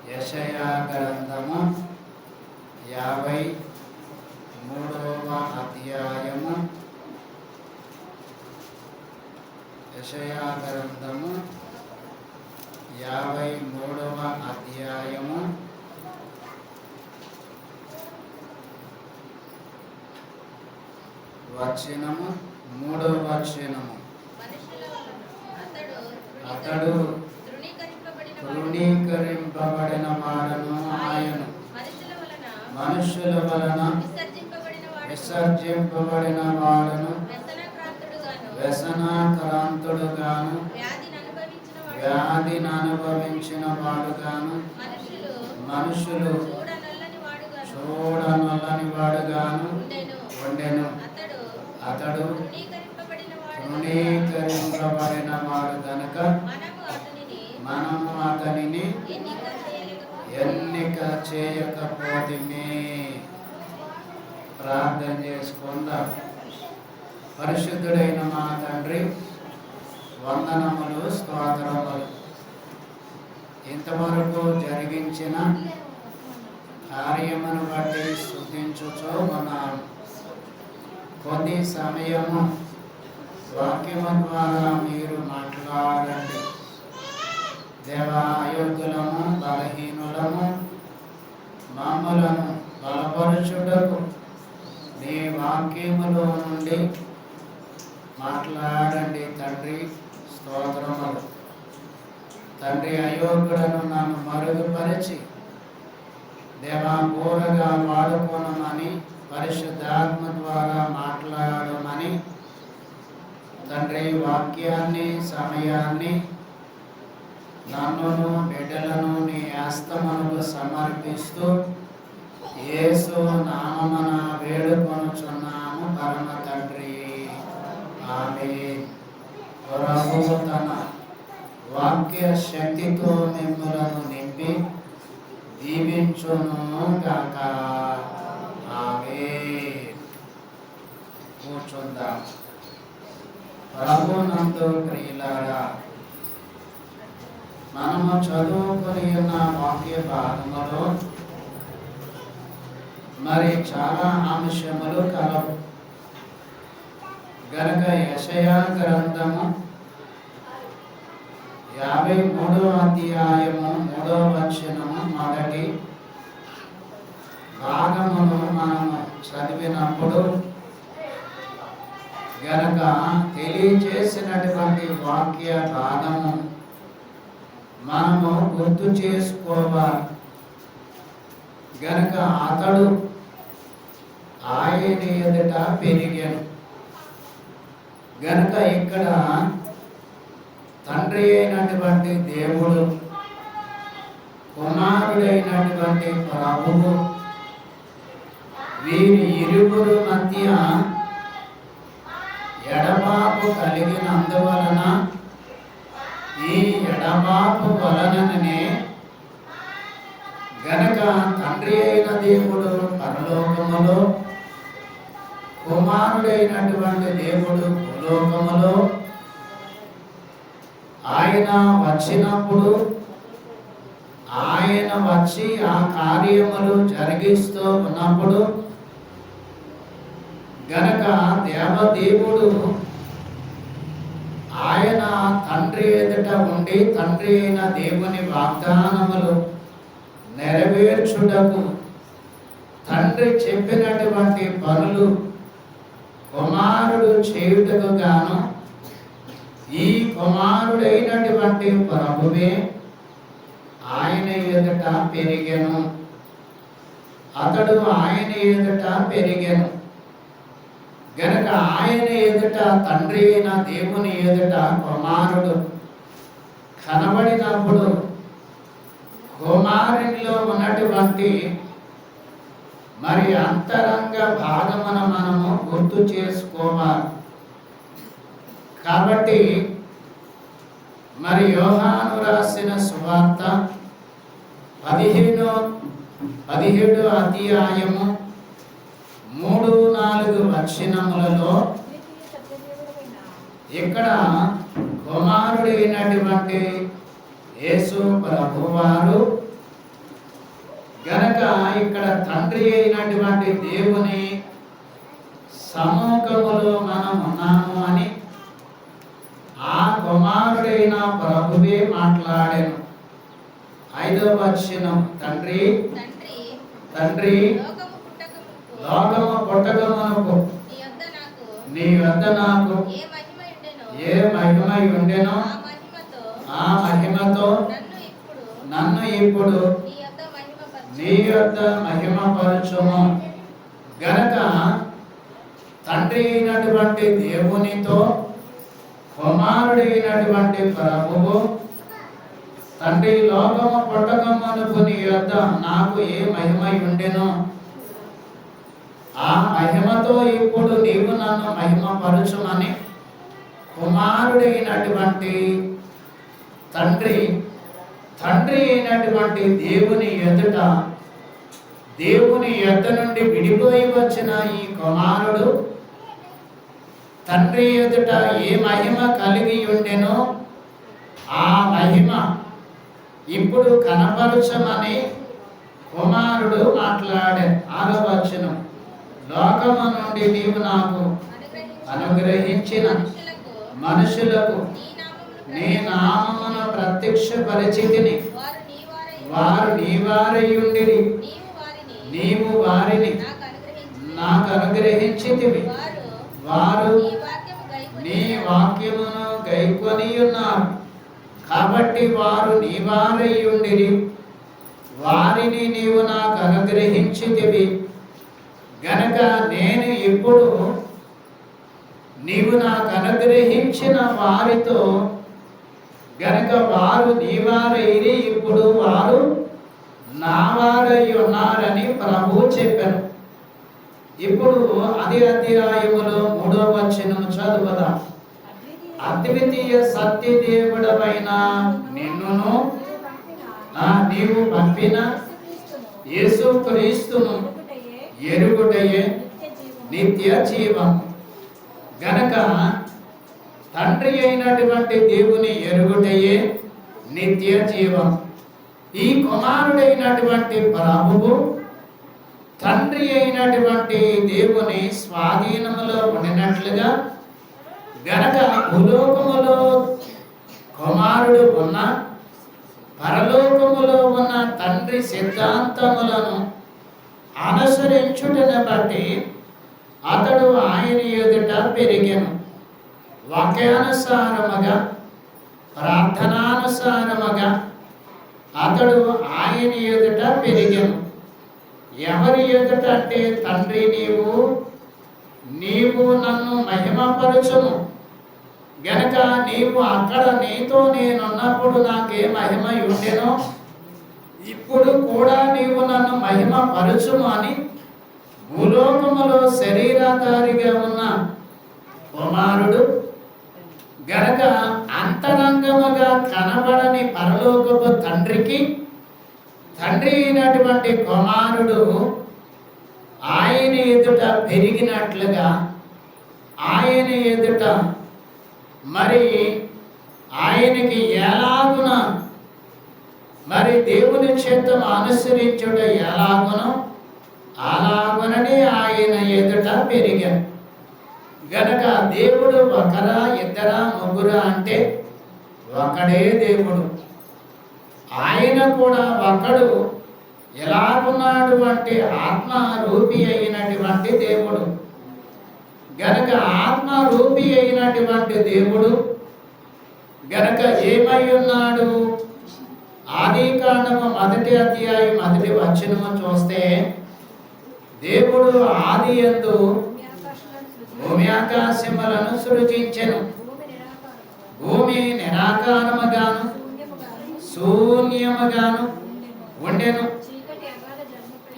యెషయా గ్రంథము 53వ అధ్యాయము. యెషయా గ్రంథము 53వ అధ్యాయము వచనము 3వ వచనము. అతడు తృణీకరింపబడిన వాడను, ఆయన మనుషుల వలన విసర్జింపబడిన వాడను, వ్యసనాక్రాంతుడుగాను, వ్యాధిని అనుభవించిన వాడుగాను, మనుషులు చూడనొల్లని వాడుగాను ఉండెను. అతడు తృణీకరింపబడిన వాడు గనుక మనము అతనిని ఎన్నిక చేయకపోతిమే. ప్రార్థన చేసుకుందాం. పరిశుద్ధుడైన మా తండ్రి, వందనములు, స్తోత్రములు. ఇంతవరకు జరిగించిన కార్యమును బట్టి స్తుతించుచు ఉన్నాము. కొద్ది సమయము వాక్యము ద్వారా మీరు మాట్లాడండి. దేవా, అయోగ్యులము, బలహీనులము, మమ్ములను బలపరచుటకు నీ వాక్యములో నుండి మాట్లాడండి తండ్రి. స్తోత్రములు తండ్రి. అయోగ్యులను నన్ను మరుగుపరిచి దేవా పూరగా వాడుకోనమని, పరిశుద్ధాత్మ ద్వారా మాట్లాడమని తండ్రి వాక్యాన్ని, సమయాన్ని, నన్నును బిడ్డలను నీ హస్తమునకు సమర్పిస్తూ యేసు నామమున వేడుకొనుచున్నాము పరమ తండ్రి, ఆమేన్. ప్రభువు తన వాక్య శక్తితో మిమ్ములను నింపి దీవించును గాక. ఆమేన్. కూర్చుందాం. ప్రభునందు ప్రియులారా, మనము చదువుకొని ఉన్న వాక్య భాగములో మరి చాలా అంశములు కలవు గనక యెషయా గ్రంథము 53వ అధ్యాయము 3వ వచనము మొదటి భాగమును మనము చదివినప్పుడు గనక తెలియజేసినటువంటి వాక్య భాగము మనము గుర్తు చేసుకోవాలి. గనక అతడు ఆయన ఎదుట పెరిగాను. గనక ఇక్కడ తండ్రి అయినటువంటి దేవుడు, కుమారుడైనటువంటి ప్రభువు, వీరి ఇరువురు మధ్య ఎడబాపు కలిగినందువలన ఈ ఎడబాపు వలననే గనక తండ్రి అయిన దేవుడు పరలోకములో, కుమారుడైనటువంటి దేవుడు భూలోకములో ఆయన వచ్చినప్పుడు, ఆయన వచ్చి ఆ కార్యములు జరిగిస్తూ ఉన్నప్పుడు గనక దేవదేవుడు ఆయన తండ్రి ఎదుట ఉండి తండ్రి అయిన దేవుని వాగ్దానములు నెరవేర్చుటకు, తండ్రి చెప్పినటువంటి పనులు కుమారుడు చేయుటకు గాను ఈ కుమారుడైనటువంటి ప్రభువే ఆయన ఎదుట పెరిగెను. అతడు ఆయన ఎదుట పెరిగెను. గనక ఆయన ఎదుట, తండ్రి అయిన దేవుని ఎదుట కుమారుడు కనబడినప్పుడు కుమారునిలో ఉన్నటువంటి మరి అంతరంగ భాగమును మనము గుర్తు చేసుకోవాలి. కాబట్టి మరి యోహాను రాసిన సువార్త 17 అధ్యాయము 3-4 వచనములలో ఇక్కడ కుమారుడైనటువంటి యేసు ప్రభువారు గనక ఇక్కడ తండ్రి అయినటువంటి దేవుని సముఖములో మనం ఉన్నాము అని ఆ కుమారుడైన ప్రభువే మాట్లాడాను. 5వ వచనం, తండ్రి లోకము పుట్టకమునకు నీ వద్ద నాకు ఏ మహిమ ఉండెనో ఆ మహిమతో నన్ను ఇప్పుడు నీ యొద్ద మహిమపరచుము. గనక తండ్రి అయినటువంటి దేవునితో కుమారుడైనటువంటి ప్రభువు, తండ్రి లోకము పుట్టకమునకు నీ యొద్ద నాకు ఏ మహిమ ఉండెనో ఆ మహిమతో ఇప్పుడు నీవు నన్ను మహిమపరచుమని కుమారుడైనటువంటి తండ్రి అయినటువంటి దేవుని యొద్ద నుండి విడిపోయి వచ్చిన ఈ కుమారుడు తండ్రి ఎదుట ఏ మహిమ కలిగి ఉండెనో ఆ మహిమ ఇప్పుడు కనపరచమని కుమారుడు మాట్లాడే. 6వ వచనం, లోకము నుండి నీవు నాకు అనుగ్రహించిన మనుషులకు నీ నామమును ప్రత్యక్షపరిచితిని, వారు నీ వారై ఉండిరి, నీవు వారిని నాకు అనుగ్రహించితివి, వారు నీ వాక్యమును గైకొని ఉన్నారు, కాబట్టి వారు నీ వారై ఉండిరి, వారిని నీవు నాకు అనుగ్రహించితివి. గనక నేను ఇప్పుడు నీవు నాకు అనుగ్రహించిన వారితో గనక వారు నీ వారైరి, ఇప్పుడు వారు నా వారై ఉన్నారని ప్రభువు చెప్పాను. ఇప్పుడు అది అధ్యాయములో 3వ వచనం చదువుదాం. అద్వితీయ సత్యదేవుడవైన నిన్నును నీవు పంపిన యేసుక్రీస్తును ఎరుగుటయే నిత్య జీవం. గనక తండ్రి అయినటువంటి దేవుని ఎరుగుటయే నిత్య జీవం. ఈ కుమారుడైనటువంటి ప్రభువు తండ్రి అయినటువంటి దేవుని స్వాధీనములో ఉండినట్లుగా గనక భూలోకములో కుమారుడు ఉన్న పరలోకములో ఉన్న తండ్రి సిద్ధాంతములను అనుసరించుటను బట్టి అతడు ఆయన ఎదుట పెరిగెను. వాక్యానుసారముగా ప్రార్థనానుసారముగా అతడు ఆయన ఎదుట పెరిగెను. ఎవరి ఎదుట అంటే తండ్రి నీవు నన్ను మహిమపరచుము. గనక నీవు అక్కడ నీతో నేనున్నప్పుడు నాకే మహిమ ఉండెనో ఇప్పుడు కూడా నీవు నన్ను మహిమపరచుము అని భూలోకములో శరీరాధారిగా ఉన్న కుమారుడు గనక అంతరంగముగా కనబడని పరలోకపు తండ్రికి తండ్రి అయినటువంటి కుమారుడు ఆయన ఎదుట పెరిగినట్లుగా ఆయన ఎదుట మరి ఆయనకి ఎలాగున మరి దేవుని చిత్తం అనుసరించుట ఎలాగునో అలాగునని ఆయన ఎదుట పెరిగాను. గనక దేవుడు ఒకరా ఇద్దరా ముగ్గురా అంటే ఒకడే దేవుడు. ఆయన కూడా ఒకడు ఎలాగున్నాడు అంటే ఆత్మ రూపి అయినటువంటి దేవుడు. గనక ఆత్మ రూపి అయినటువంటి దేవుడు గనక ఏమై ఉన్నాడు? ఆదికాండము 1వ అధ్యాయం 1వ వచనము చూస్తే దేవుడు ఆది యందు భూమి ఆకాశములను భూమి ఆకాశములను సృజించెను. సృజించెను. భూమి నిరాకారముగాను, భూమి నిరాకారముగాను శూన్యముగాను శూన్యముగాను ఉండెను. ఉండెను. చీకటి అగాధ జలముపైన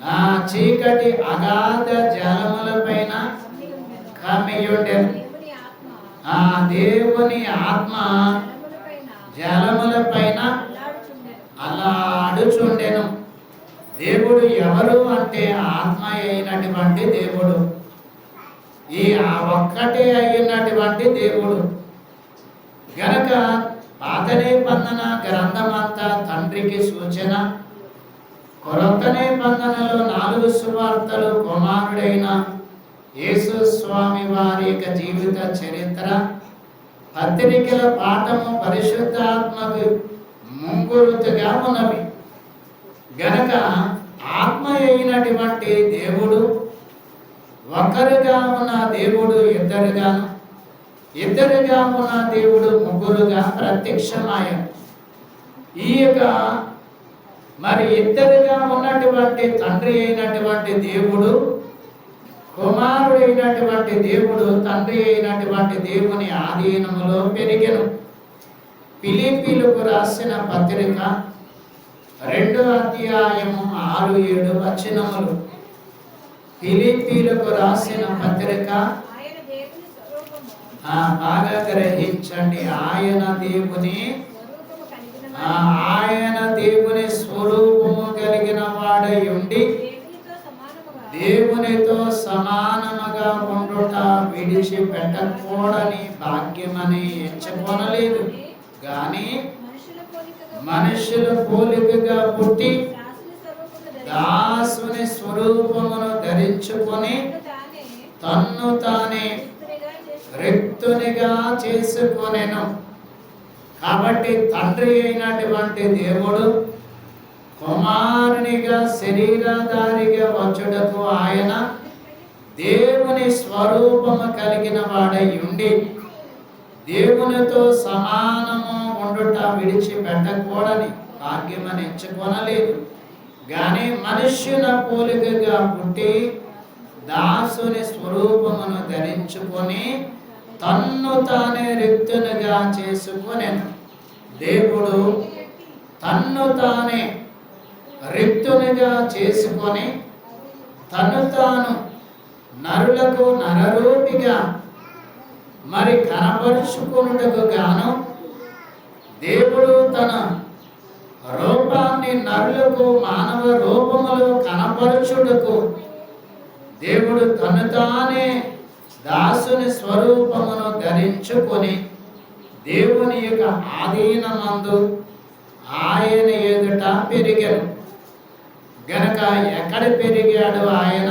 ఆ చీకటి అగాధ జలములపైన కమ్మి ఉండెను. కమ్మియుండెను. దేవుని ఆత్మ ఆ దేవుని ఆత్మ జలములపైన జలములపైన అల్లాడుచుండెను. అల్లాడుచుండెను. దేవుడు ఎవరు అంటే ఆత్మ అయినటువంటి దేవుడు. ఈ ఒక్కటే అయినటువంటి దేవుడు గనక పాత నిబంధన గ్రంథమంతా తండ్రికి సూచన, కొత్త నిబంధనలో 4 సువార్తలు కుమారుడైన యేసు స్వామి వారి యొక్క జీవిత చరిత్ర, పత్రికల పాఠము పరిశుద్ధాత్మకు ముంగురుతుగా ఉన్నవి. గనక ఆత్మ అయినటువంటి దేవుడు ఒకరుగా ఉన్న దేవుడు ఇద్దరుగాను, ఇద్దరుగా ఉన్న దేవుడు ముగ్గురుగా ప్రత్యక్షమాయను. ఈ యొక్క మరి ఇద్దరుగా ఉన్నటువంటి తండ్రి అయినటువంటి దేవుడు, కుమారుడైనటువంటి దేవుడు తండ్రి అయినటువంటి దేవుని ఆధీనములో పెరిగెను. ఫిలిప్పీలకు రాసిన పత్రిక 2వ అధ్యాయము 6-7 వచనములు. ఫిలిప్పీలకు రాసిన పత్రిక ఆయన దేవుని స్వరూపము బాగా గ్రహించండి. ఆయన దేవుని స్వరూపము కలిగిన ఆయన దేవుని స్వరూపము కలిగిన వాడై ఉండి దేవునితో సమానముగా ఉండుట విడిచిపెట్టకూడని భాగ్యమని ఎంచుకొనలేదు గాని మనుషుల పోలికగా పుట్టి దాసుని స్వరూపమును ధరించుకొని తన్ను తానే రిక్తునిగా చేసుకొనెను. కాబట్టి తండ్రి అయినటువంటి దేవుడు కుమారునిగా శరీరధారిగా వచ్చుటకు ఆయన దేవుని స్వరూపము కలిగిన వాడై ఉండి దేవునితో సమానము ఉండుట విడిచిపెట్టకూడని భాగ్యమని ఎంచుకొనలేదు గాని మనుష్యుల పోలికగా పుట్టి దాసుని స్వరూపమును ధరించుకొని తన్ను తానే రిక్తునిగా చేసుకొనెను. దేవుడు తన్ను తానే రిక్తునిగా చేసుకొని తను తాను నరులకు నరరూపిగా మరి కనపరుచుకొనుటకు గాను దేవుడు తన రూపాన్ని నరులకు మానవ రూపములో కనపరచుటకు దేవుడు తను తానే దాసుని స్వరూపమును ధరించుకొని దేవుని యొక్క ఆధీనమందు ఆయన ఎదుట పెరిగాను. గనక ఎక్కడ పెరిగాడు ఆయన?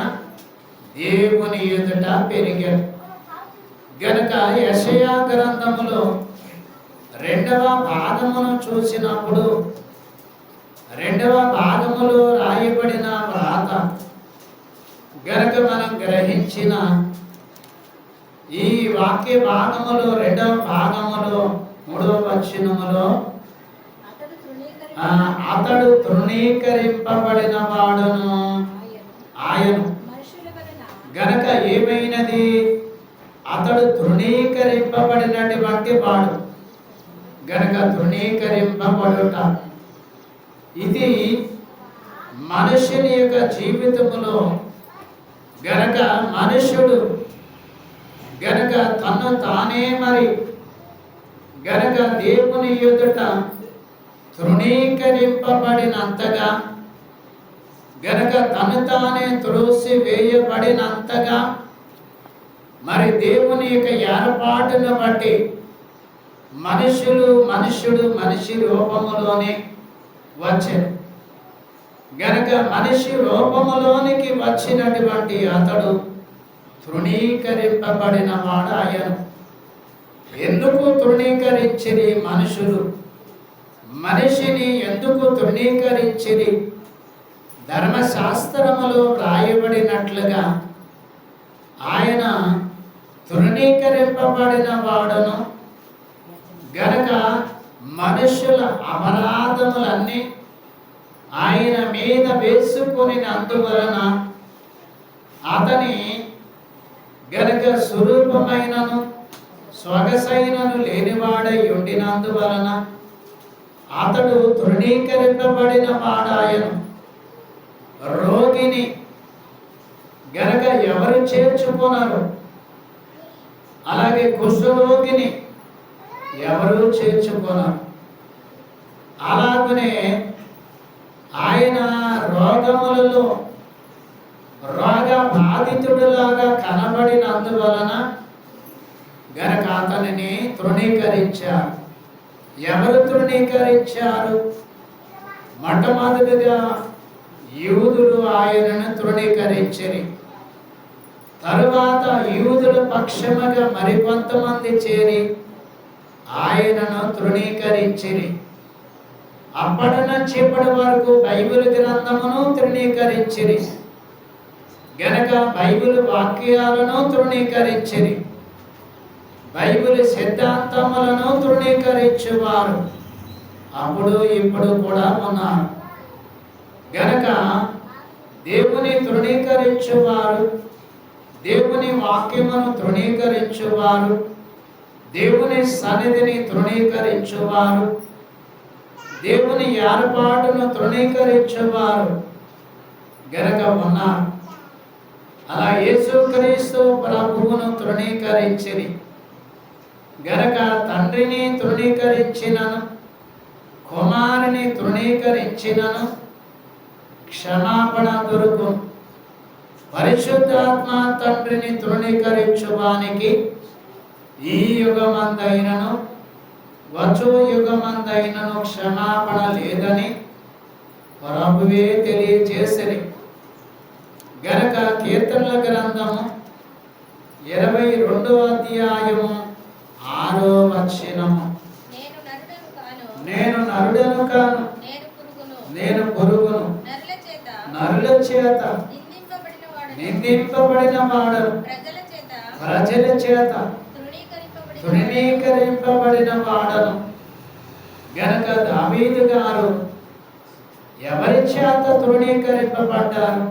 దేవుని ఎదుట పెరిగాడు. గనక యెషయా గ్రంథములో 2వ భాగమును చూసినప్పుడు 2వ భాగములో రాయబడిన వ్రాత గనక మనం గ్రహించిన ఈ వాక్య భాగములో 2వ భాగములో 3వ వచనములో అతడు తృణీకరింపబడిన వాడును ఆయను. గనక ఏమైనది? అతడు తృణీకరింపబడినటువంటి వాడు. గనక తృణీకరింపబడుట ఇది మనుషుని యొక్క జీవితములో గనక మనుషుడు గనక తను తానే మరి గనక దేవుని ఎదుట తృణీకరింపబడినంతగా గనక తను తానే త్రోసి వేయబడినంతగా మరి దేవుని యొక్క ఏర్పాటును బట్టి మనుషుడు మనిషి రూపములోనే వచ్చాడు. గనక మనిషి రూపములోనికి వచ్చినటువంటి అతడు తృణీకరింపబడిన వాడు ఆయన. ఎందుకు తృణీకరించిరి మనుషులు? మనిషిని ఎందుకు తృణీకరించిరి? ధర్మశాస్త్రములో వ్రాయబడినట్లుగా ఆయన తృణీకరింపబడిన వాడును గనక మనుషుల అపరాధములన్నీ ఆయన మీద వేసుకుని అందువలన అతని గనక స్వరూపమైనను స్వగసైనను లేనివాడై ఉండినందువలన అతడు తృణీకరింపబడిన వాడాయను. రోగిని గనక ఎవరు చేర్చుకున్నారు, అలాగే కుష్ఠరోగిని ఎవరు చేర్చుకున్నారు. అలాగనే ఆయన రోగములలో రోగ బాధితుడిలాగా కనబడినందువలన గనక అతనిని తృణీకరించారు. ఎవరు తృణీకరించారు? మొట్టమొదటిగా యూదులు ఆయనను తృణీకరించిరి. తరువాత యూదుల పక్షముగా మరికొంతమంది చేరి ఆయనను తృణీకరించిరి. అప్పటి నుంచి ఇప్పటి వరకు బైబిల్ గ్రంథమును తృణీకరించిరి. గనక బైబిల్ వాక్యాలను తృణీకరించిరి. బైబిల్ సిద్ధాంతములను తృణీకరించువారు అప్పుడు ఇప్పుడు కూడా ఉన్నారు. గనక దేవుని తృణీకరించువారు, దేవుని వాక్యమును తృణీకరించువారు, దేవుని సన్నిధిని తృణీకరించువారు, దేవుని ఏర్పాటును తృణీకరించువారు గనక ఉన్నారు. అలా యేసుక్రీస్తు ప్రభువును తృణీకరించిరి. గనక తండ్రిని తృణీకరించినను కుమారుని తృణీకరించినను క్షమాపణ దొరుకు. పరిశుద్ధాత్మ తండ్రిని తృణీకరించువానికి ఈ యుగమందైనను వచ్చు యుగమందైనను క్షమాపణ లేదని ప్రభువే తెలియజేసిరి. గనక కీర్తనల గ్రంథము 22వ అధ్యాయము 6వ వచనము, నేను నరుడను కాను, నేను పురుగును, నరుల చేత నిందింపబడిన వాడను, ప్రజల చేత తృణీకరింపబడిన వాడను. గనక దావీదు గారు ఎవరి చేత తృణీకరింపబడ్డారు?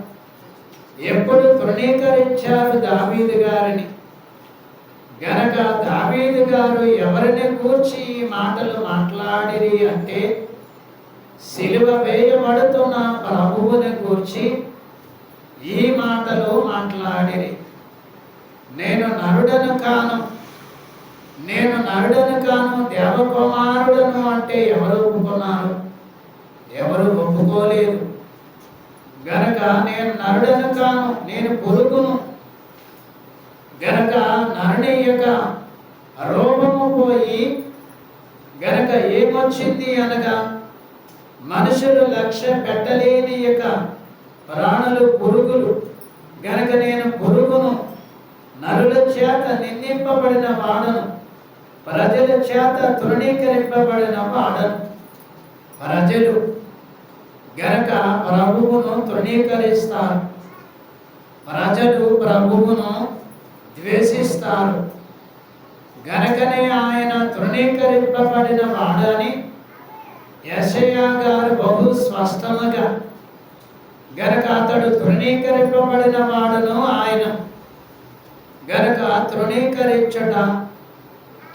ఎప్పుడు తృణీకరించారు దావీదు గారిని? గనక దావీదు గారు ఎవరిని గూర్చి ఈ మాటలు మాట్లాడిరి అంటే సిలువ వేయబడుతున్న ప్రభువుని గూర్చి ఈ మాటలు మాట్లాడిరి. నేను నరుడను కాను, నేను నరుడను కాను, దేవకుమారుడను అంటే ఎవరు ఒప్పుకున్నారు? ఎవరు ఒప్పుకోలేదు. గనక నేను నరుడను కాను, నేను పురుగును. గనక నరుని యొక్క రూపము పోయి గనక ఏమొచ్చింది అనగా మనుషులు లక్ష్య పెట్టలేని యొక్క ప్రాణులు పురుగులు. గనక నేను పురుగును, నరుల చేత నిందింపబడిన వాడను, ప్రజల చేత తృణీకరింపబడిన వాడను. ప్రజలు గనక ప్రభువును తృణీకరిస్తారు, ప్రజలు ప్రభువును ద్వేషిస్తారు. గనకనే ఆయన తృణీకరింపబడిన వాడని యెషయా గారు బహు స్పష్టముగా గనక అతడు తృణీకరింపబడిన వాడును ఆయన. గనక తృణీకరించుట,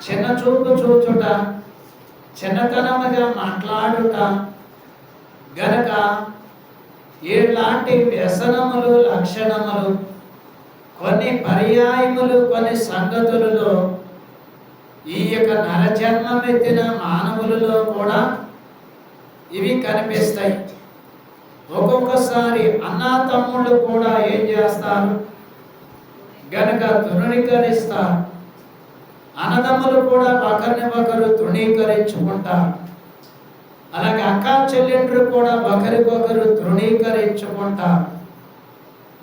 చిన్న చూపు చూచుట, చిన్నతనముగా మాట్లాడుట, గనక ఎలాంటి వ్యసనములు లక్షణములు కొన్ని పర్యాయములు కొన్ని సంగతులలో ఈ యొక్క నరజన్మమెత్తిన మానవులలో కూడా ఇవి కనిపిస్తాయి. ఒక్కొక్కసారి అన్నా తమ్ముళ్ళు కూడా ఏం చేస్తారు? గనక తృణీకరిస్తారు. అన్నదమ్ములు కూడా ఒకరిని ఒకరు తృణీకరించుకుంటారు. అలాగే అక్కా చెల్లెండ్రు కూడా ఒకరికొకరు తృణీకరించుకుంటారు.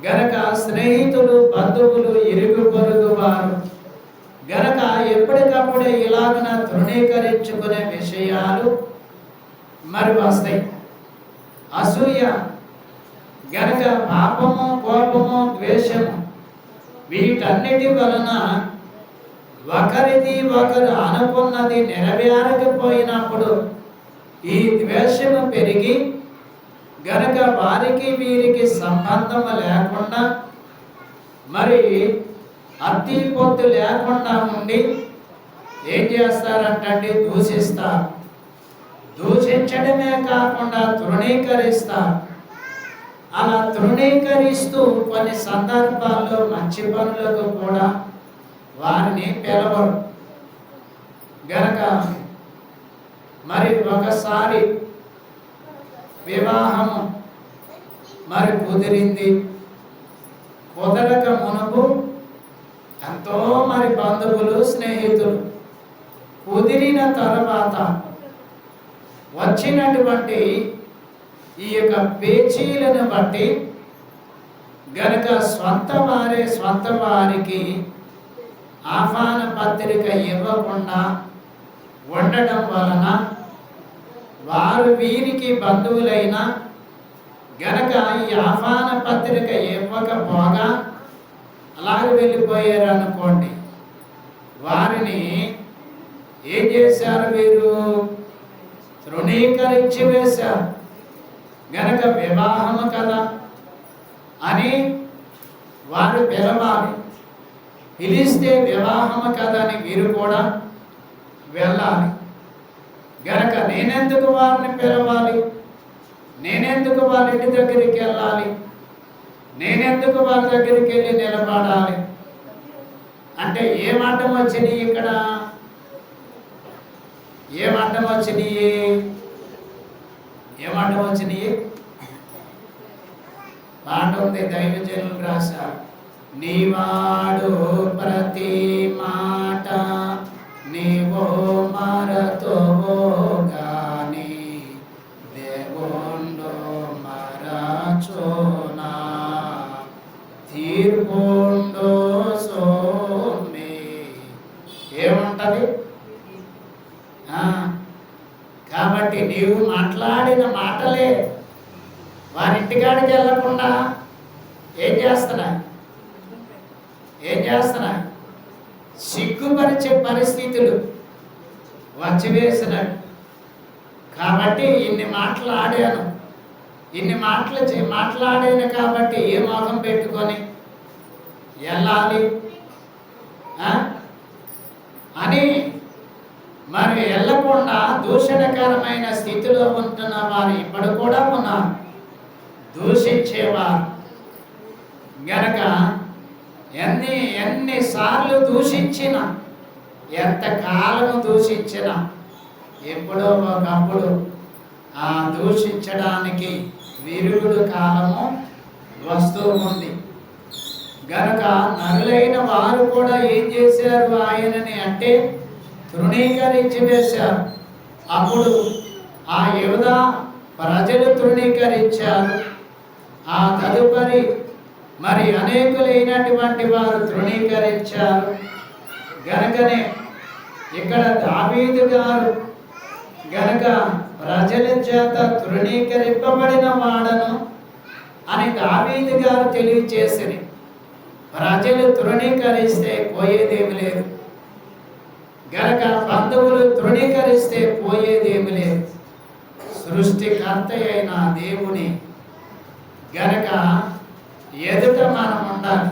గనక స్నేహితులు, బంధువులు, ఇరుగు పొరుగు వారు గనక ఎప్పటికప్పుడే ఇలాగన తృణీకరించుకునే విషయాలు మరి వస్తాయి. అసూయ, గనక పాపము, కోపము, ద్వేషము వీటన్నిటి వలన ఒకరిది ఒకరు అనుకున్నది నెరవేరకపోయినప్పుడు ఈ ద్వేషము పెరిగి గనక వారికి వీరికి సంబంధం లేకుండా మరి అత్తి పొత్తు లేకుండా ఉండి ఏం చేస్తారంటే దూషిస్తారు. దూషించడమే కాకుండా తృణీకరిస్తారు. అలా తృణీకరిస్తూ కొన్ని సందర్భాల్లో మంచి పనులకు కూడా వారిని పిలవరు గనక మరి ఒకసారి వివాహము మరి కుదిరింది. కుదరక మునుపు ఎంతో మరి బంధువులు స్నేహితులు కుదిరిన తర్వాత వచ్చినటువంటి ఈ యొక్క పేచీలను బట్టి గనక స్వంత వారికి ఆహ్వాన పత్రిక ఇవ్వకుండా ఉండడం వలన వారు వీరికి బంధువులైన గనక ఈ ఆహ్వాన పత్రిక ఇవ్వకపోగా అలాగే వెళ్ళిపోయారు అనుకోండి. వారిని ఏం చేశారు? వీరు తృణీకరించి వేశారు. గనక వివాహము కదా అని వారు పిలవాలి. పిలిస్తే వివాహము కదా అని వీరు కూడా వెళ్ళాలి. గనక నేనెందుకు వారిని పిలవాలి? నేనెందుకు వాళ్ళ ఇంటి దగ్గరికి వెళ్ళాలి? నేనెందుకు వాళ్ళ దగ్గరికి వెళ్ళి నిలబడాలి అంటే ఏమాటం వచ్చినాయి? ఇక్కడ ఏమాటం వచ్చినాయి? ఏమాటం వచ్చినాయి? పాట ఉంది, దైవజనులు రాశారు. నీవాడు ప్రతి మాట నీవో మరతోవో గాని దేవుండు మరచోనా తీర్పుండు సోమి. ఏముంటది? కాబట్టి నీవు మాట్లాడిన మాటలే వారింటికాడికి వెళ్ళకుండా ఏం చేస్తున్నా సిగ్గుపరిచే పరిస్థితులు వచ్చివేసినాడు. కాబట్టి ఇన్ని మాట్లాడాను, ఇన్ని మాట్లాడాను కాబట్టి ఏ మోహం పెట్టుకొని వెళ్ళాలి అని మరి వెళ్ళకుండా దూషణకరమైన స్థితిలో ఉంటున్న వారు ఇప్పుడు కూడా ఉన్నారు, దూషించేవారు. గనక ఎన్నిసార్లు దూషించినా, ఎంతకాలము దూషించినా ఎప్పుడో ఒకప్పుడు ఆ దూషించడానికి విరుగుడు కాలము వస్తూ ఉంది. గనక నరులైన వారు కూడా ఏం చేశారు ఆయనని అంటే తృణీకరించి వేశారు. అప్పుడు ఆ యూదా ప్రజలు తృణీకరించారు. ఆ తదుపరి మరి అనేకులైనటువంటి వారు తృణీకరించారు. గనకనే ఇక్కడ దావీదు గారు గనక ప్రజల చేత తృణీకరింపబడిన వాడను అని దావీదు గారు తెలియచేసిరి. ప్రజలు తృణీకరిస్తే పోయేదేమి లేదు. గనక బంధువులు తృణీకరిస్తే పోయేదేమి లేదు. సృష్టికర్త అయిన దేవుని గనక ఎదుట మనం ఉండాలి.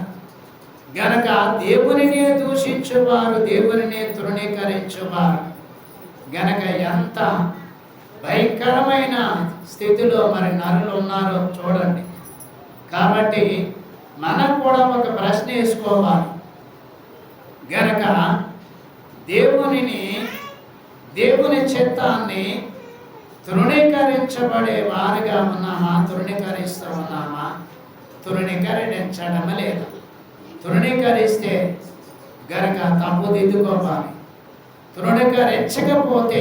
గనక దేవునినే దూషించువారు, దేవునినే తృణీకరించువారు గనక ఎంత భయంకరమైన స్థితిలో మరి నరులు ఉన్నారో చూడండి. కాబట్టి మనం కూడా ఒక ప్రశ్న వేసుకోవాలి. గనక దేవుని చిత్తాన్ని తృణీకరించబడే వారిగా ఉన్నామా? తృణీకరిస్తూ ఉన్నామా? తృణీకరించడం లేదా? తృణీకరిస్తే గనక తప్పుదిద్దుకోవాలి. తృణీకరించకపోతే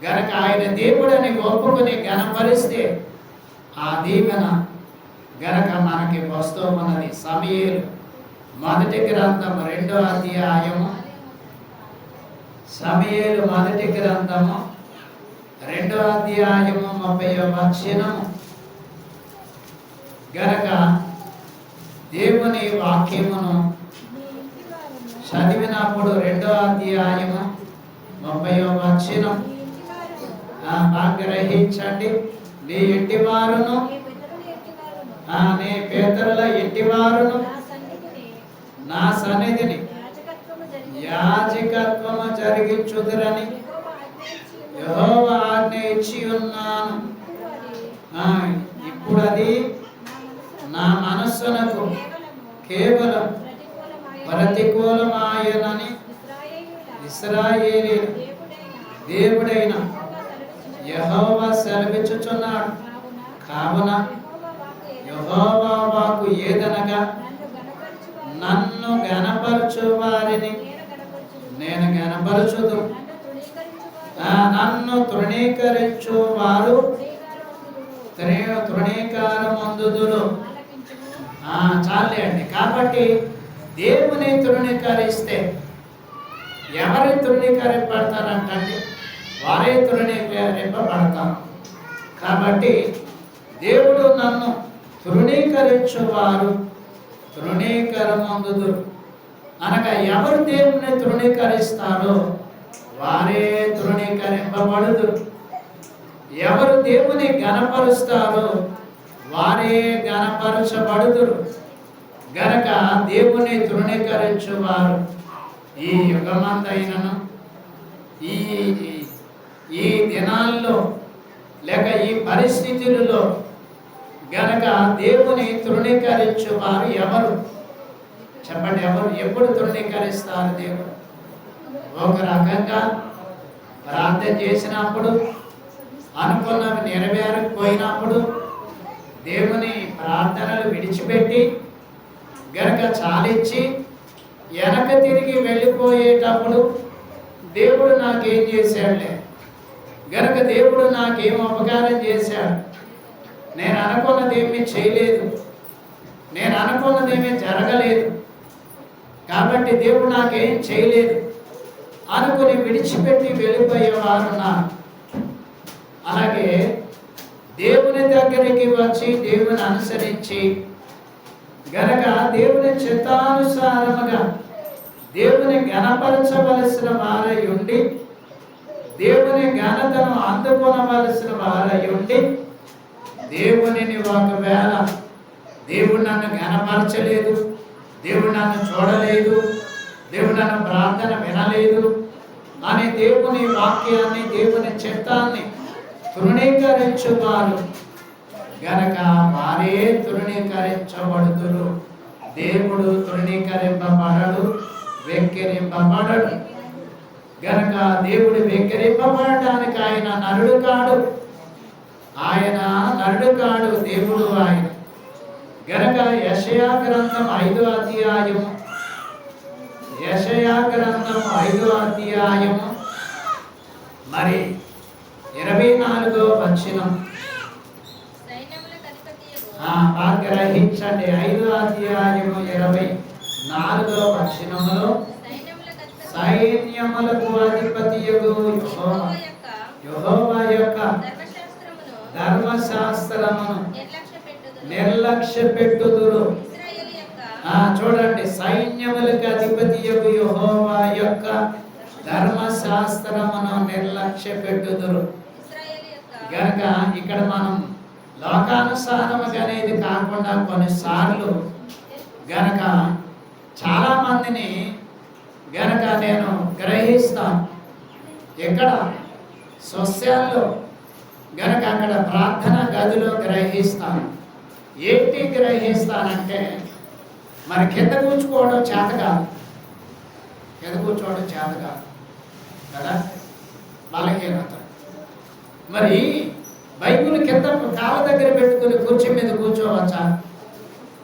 గనక ఆయన దేవుడని ఒప్పుకొని గణపరిస్తే ఆ దీవెన గనక మనకి వస్తూ ఉన్నది. సమూయేలు మొదటి గ్రంథము 2వ అధ్యాయము, సమూయేలు మొదటి గ్రంథము 2వ అధ్యాయము 30వ వచనము గనక దేవుని వాక్యమును చదివినప్పుడు 2వ అధ్యాయము 30వ వచనం గ్రహించండి. నీ ఇంటి వారును నీ పేదరుల ఇంటి వారును నా సన్నిధిని యాజకత్వము జరిగి యాజకత్వము జరిగించుదురని యెహోవా ఆజ్ఞయించి యెహోవా ఆజ్ఞ ఇచ్చి ఉన్నాను. ఇప్పుడు అది నా మనస్సునకు కేవలం ప్రతికూలమాయనని ఇశ్రాయేలీయుల దేవుడైన యెహోవా సెలవిచ్చుచున్నాడు. కావున యెహోవా వాక్కు ఏదనగా, నన్ను గనపరచు వారిని నేను గనపరచుదు, నన్ను తృణీకరించు వారు తృణీకారమందుదురు. చాలే అండి. కాబట్టి దేవుని తృణీకరిస్తే ఎవరి తృణీకరింపబడతారంటే వారే తృణీకరింపబడతారు. కాబట్టి దేవుడు నన్ను తృణీకరించువారు తృణీకరమందుదురు అనగా ఎవరు దేవుని తృణీకరిస్తారో వారే తృణీకరింపబడుదురు. ఎవరు దేవుని గణపరుస్తారో వారే గణపరచబడుదురు. గనక దేవుని తృణీకరించువారు ఈ యుగమంతైనను ఈ దినాల్లో లేక ఈ పరిస్థితులలో గనక దేవుని తృణీకరించువారు ఎవరు చెప్పండి? ఎవరు ఎప్పుడు తృణీకరిస్తారు? దేవుడు ఒక రకంగా ప్రార్థన చేసినప్పుడు, అనుకున్నవి నెరవేరకపోయినప్పుడు, దేవుని ప్రార్థనలు విడిచిపెట్టి గనక చాలించి వెనక తిరిగి వెళ్ళిపోయేటప్పుడు దేవుడు నాకేం చేశాడులే, గనక దేవుడు నాకేం ఉపకారం చేశాడు, నేను అనుకున్నదేమీ చేయలేదు, నేను అనుకున్నదేమీ జరగలేదు, కాబట్టి దేవుడు నాకేం చేయలేదు అనుకుని విడిచిపెట్టి వెళ్ళిపోయేవారు ఉన్నారు. అలాగే దేవుని దగ్గరికి వచ్చి దేవుని అనుసరించి గనక దేవుని చిత్తానుసారముగా దేవుని ఘనపరచవలసిన వారై ఉండి, దేవుని ఘనతను అందుకొనవలసిన వారై ఉండి, దేవునిని ఒకవేళ దేవుడు నన్ను ఘనపరచలేదు, దేవుడు నన్ను చూడలేదు, దేవుడు నన్ను ప్రార్థన వినలేదు అని దేవుని వాక్యాన్ని దేవుని చిత్తాన్ని తృణీకరించువారు గనక వారే తృణీకరించబడుదురు. దేవుడు తృణీకరింపబడడు, వెక్కిరింపబడడు. గనక దేవుడు వెక్కిరింపబడడానికి ఆయన నరుడు కాడు, ఆయన నరుడు కాడు, దేవుడు ఆయన. గనక యెషయా గ్రంథం 5వ అధ్యాయము, యెషయా గ్రంథం 5వ అధ్యాయము మరి 24వ వచనం గ్రహించండి. 5వ అధ్యాయము 24వ వచనములో సైన్యములకు అధిపతియగు యెహోవా యొక్క ధర్మశాస్త్రమును నిర్లక్ష్య పెట్టుదురు. చూడండి, సైన్యములకు అధిపతియగు యెహోవా యొక్క ధర్మశాస్త్రమును నిర్లక్ష్య పెట్టుదురు. గనక ఇక్కడ మనం లోకానుసారముగా అనేది కాకుండా కొన్నిసార్లు గనక చాలా మందిని గనక నేను గ్రహిస్తాను. ఎక్కడ? సోషల్లో గనక అక్కడ ప్రార్థన గదిలో గ్రహిస్తాను. ఏంటి గ్రహిస్తానంటే, మరి కింద కూర్చుకోవడం చేత కాదు, కింద కూర్చోవడం చేత కాదు కదా, బలహీనత. మరి బైబిల్ కింద కాళ్ళ దగ్గర పెట్టుకుని కుర్చీ మీద కూర్చోవచ్చా?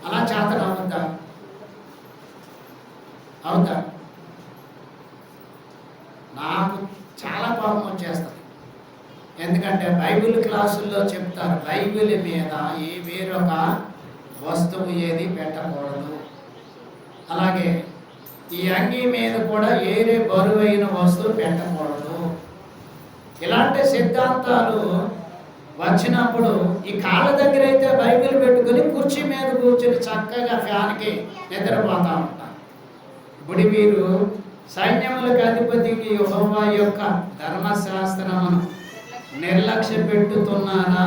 అలా చేతన అవుద్దా? అవుతా? నాకు చాలా కోపం వచ్చేస్తుంది. ఎందుకంటే బైబిల్ క్లాసుల్లో చెప్తారు, బైబిల్ మీద ఏ వేరొక వస్తువు ఏది పెట్టకూడదు, అలాగే ఈ అంగీ మీద కూడా ఏరే బరువైన వస్తువు పెట్టకూడదు. ఇలాంటి సిద్ధాంతాలు వచ్చినప్పుడు ఈ కాళ్ళ దగ్గర అయితే బైబిల్ పెట్టుకుని కుర్చీ మీద కూర్చుని చక్కగా ఫ్యాన్కి నిద్రపోతా ఉంటారు. ఇప్పుడు మీరు సైన్యములకు అధిపతికి యెహోవా యొక్క ధర్మశాస్త్రమును నిర్లక్ష్య పెట్టుతున్నారా,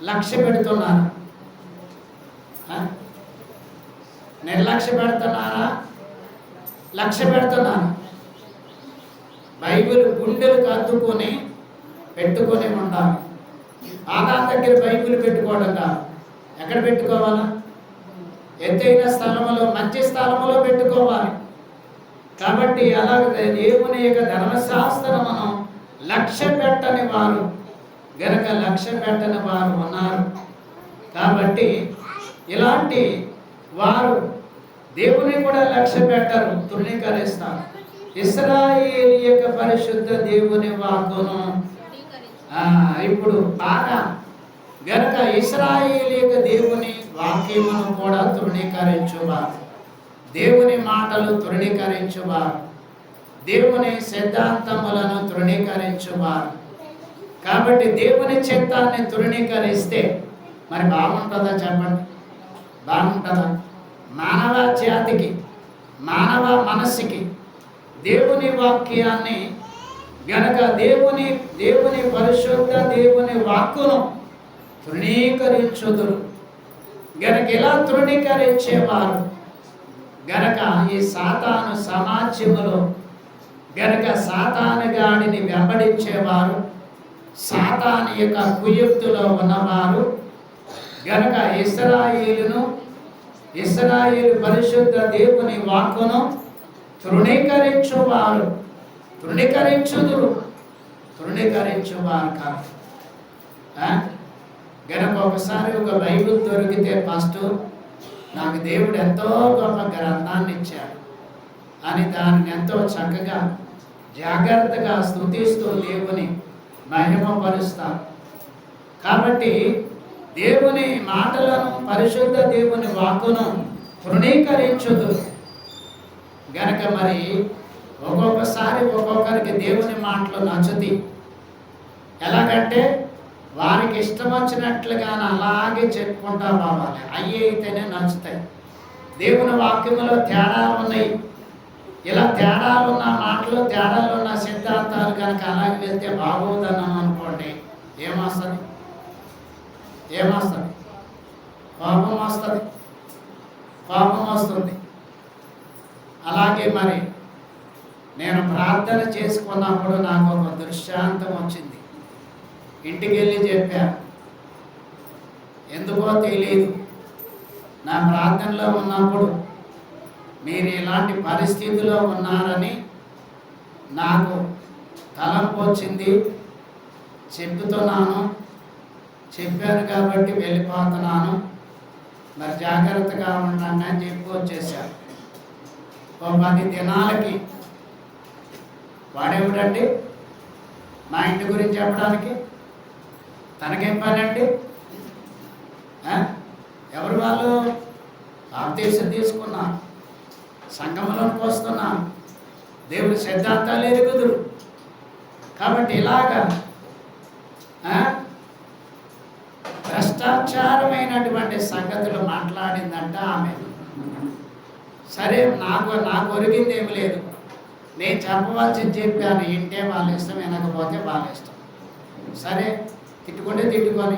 లక్ష్య పెడుతున్నారా? నిర్లక్ష్య పెడుతున్నారా, లక్ష్య పెడుతున్నాను. బైబిల్ గుండెలకు అద్దుకొని పెట్టుకొని ఉండాలి. ఆదాం దగ్గర బైబిల్ పెట్టుకోవడం కాదు. ఎక్కడ పెట్టుకోవాలా? ఎత్తైన స్థలములో, మంచి స్థలములో పెట్టుకోవాలి. కాబట్టి అలాగే దేవుని యొక్క ధర్మశాస్త్రమును లక్ష్య పెట్టని వారు గనక లక్ష్య పెట్టని వారు ఉన్నారు. కాబట్టి ఇలాంటి వారు దేవుని కూడా లక్ష్య పెట్టరు, తృణీకరిస్తారు. ఇశ్రాయేలు యొక్క పరిశుద్ధ దేవుని వాక్కును ఇప్పుడు బాగా గనక ఇశ్రాయేలు యొక్క దేవుని వాక్యమును కూడా తృణీకరించువారు, దేవుని మాటలు తృణీకరించువారు, దేవుని సిద్ధాంతములను తృణీకరించువారు. కాబట్టి దేవుని చిత్తాన్ని తృణీకరిస్తే మరి బాగుంటుందా చెప్పండి? బాగుంటుందా? మానవ జాతికి, మానవ మనస్సుకి దేవుని వాక్యాన్ని గనక దేవుని పరిశుద్ధ దేవుని వాక్కును తృణీకరించుదురు గనక ఇలా తృణీకరించేవారు గనక ఈ సాతాను సమాజములో గనక సాతాను గాడిని వెంబడించేవారు, సాతాను యొక్క కుయుక్తిలో ఉన్నవారు గనక ఇశ్రాయేలు పరిశుద్ధ దేవుని వాక్కును తృణీకరించువారు కాదు. గనక ఒకసారి ఒక బైబిల్ దొరికితే ఫస్ట్ నాకు దేవుడు ఎంతో గొప్ప గ్రంథాన్ని ఇచ్చాడు అని దానిని ఎంతో చక్కగా జాగ్రత్తగా స్తుతిస్తూ దేవుని మహిమపరుస్తారు. కాబట్టి దేవుని మాటలను, పరిశుద్ధ దేవుని వాక్కును తృణీకరించుదు గనక మరి ఒక్కొక్కసారి ఒక్కొక్కరికి దేవుని మాటలు నచ్చుతాయి. ఎలాగంటే వారికి ఇష్టం వచ్చినట్లుగా అలాగే చెప్పుకుంటా పోవాలి, అయ్యే అయితేనే నచ్చుతాయి. దేవుని వాక్యములో తేడాలు ఉన్నాయి. ఇలా తేడాలు ఉన్న మాటలు, తేడాలు ఉన్న సిద్ధాంతాలు కనుక అలాగే వెళ్తే బాగోదన్నాం అనుకోండి, ఏమొస్తుంది? కోపం వస్తుంది. అలాగే మరి నేను ప్రార్థన చేసుకున్నప్పుడు నాకు ఒక దృష్టాంతం వచ్చింది. ఇంటికి వెళ్ళి చెప్పా, ఎందుకో తెలియదు, నా ప్రార్థనలో ఉన్నప్పుడు మీరు ఇలాంటి పరిస్థితిలో ఉన్నారని నాకు తలంపు వచ్చింది. చెప్పాను కాబట్టి వెళ్ళిపోతున్నాను, మరి జాగ్రత్తగా ఉండండి అని చెప్పి వచ్చేసాను. ఓ 10 దినాలకి వాడేవిడండి మా ఇంటి గురించి చెప్పడానికి? తనకేం పని అండి? ఎవరు వాళ్ళు? బాప్తీసం తీసుకున్నాను, సంఘంలోకి వస్తున్నాను, దేవుడి సిద్ధాంతాలు ఎరుగుదురు. కాబట్టి ఇలాగా భ్రష్టాచారమైనటువంటి సంగతులు మాట్లాడిందంట ఆమె. సరే, నాకు ఒరిగింది ఏమి లేదు, నేను చెప్పవలసింది చెప్పాను. ఇంటే వాళ్ళ ఇష్టం, వినకపోతే వాళ్ళ ఇష్టం. సరే, తిట్టుకుంటే తిట్టుకొని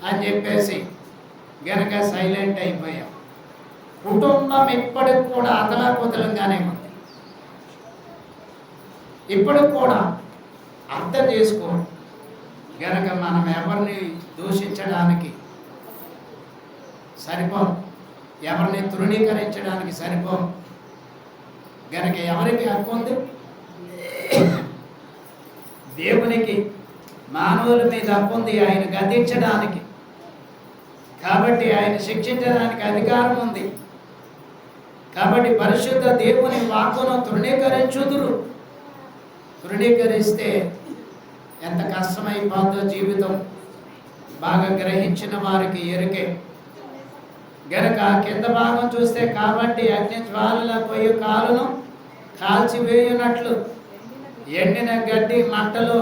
అని చెప్పేసి గనక సైలెంట్ అయిపోయాం. కుటుంబం ఇప్పటికి కూడా అతలాకుతలంగానే ఉంది. ఇప్పటికి కూడా అర్థం చేసుకో గనక మనం ఎవరిని దూషించడానికి సరిపోం, ఎవరిని తృణీకరించడానికి సరిపోం. గనక ఎవరికి హక్కు ఉంది? దేవునికి మానవుల మీద హక్కు ఉంది, ఆయన గద్దించడానికి. కాబట్టి ఆయన శిక్షించడానికి అధికారం ఉంది. కాబట్టి పరిశుద్ధ దేవుని వాక్కును తృణీకరిస్తే ఎంత కష్టమైపోతుందో జీవితం బాగా గ్రహించిన వారికి ఎరుకే. గనక కింద భాగం చూస్తే, కాబట్టి అగ్ని జ్వాలల పొయ్యి కాలును కాల్చివేయునట్లు, ఎండిన గడ్డి మంటలో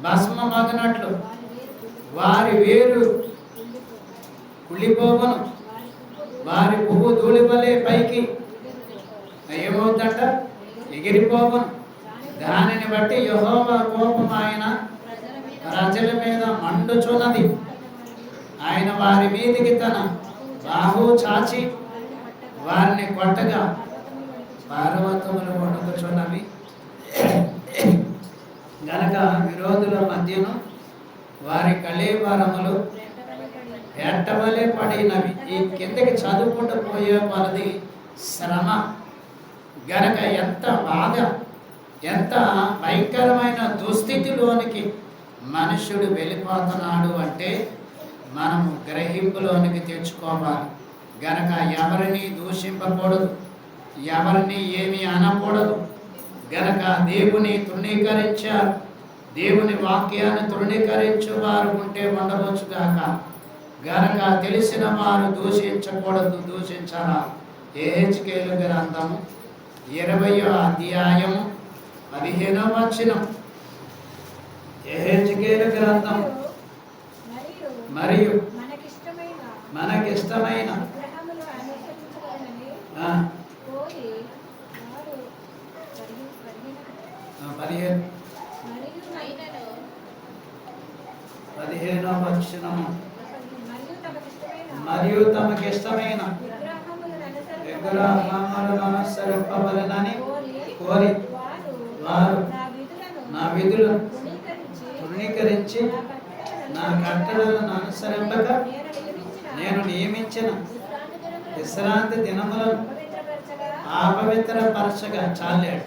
భస్మమగినట్లు వారి వేరు కుళ్ళిపోవను, వారి పువ్వు ధూళివలే పైకి ఏమవుతుందంట? ఎగిరిపోవను. దానిని బట్టి యెహోవా కోపం ఆయన ప్రజల మీద మండుచున్నది. ఆయన వారి మీదికి తన బాహు చాచి వారిని కొట్టగా పర్వతములు వణుకుచున్నవి గనక విరోధుల మధ్యను వారి కళేబరములు ఎట్టవలే పడినవి. ఈ కిందకి చదువుకుంటూ పోయే కొలది శ్రమ. గనక ఎంత బాధ, ఎంత భయంకరమైన దుస్థితిలోనికి మనుష్యుడు వెళ్ళిపోతున్నాడు అంటే మనము గ్రహింపులోనికి తెచ్చుకోవాలి. గనక ఎవరిని దూషింపకూడదు, ఎవరిని ఏమీ అనకూడదు. గనక దేవుని తృణీకరించారు, దేవుని వాక్యాన్ని తృణీకరించు వారు ఉంటే ఉండవచ్చు గాక. గనక తెలిసిన వారు దూషించకూడదు, దూషించాలా. యెహెజ్కేలు గ్రంథము 20వ అధ్యాయము 15వ వచనం. యెహెజ్కేలు గ్రంథం మరియు మనకిష్టమైన విగ్రహములు అనుసరించవలెనని ఆ, కోరి వారు పరిగిన 15వ వచనము. మరియు తమకిష్టమైన విగ్రహములను అనుసరింపవలెనని కోరి వారు నా విధులను తృణీకరించి నా కట్టడలను అనుసరింపక నేను నియమించిన విశ్రాంతి దినములను అపవిత్రపరచగా చాలాడు.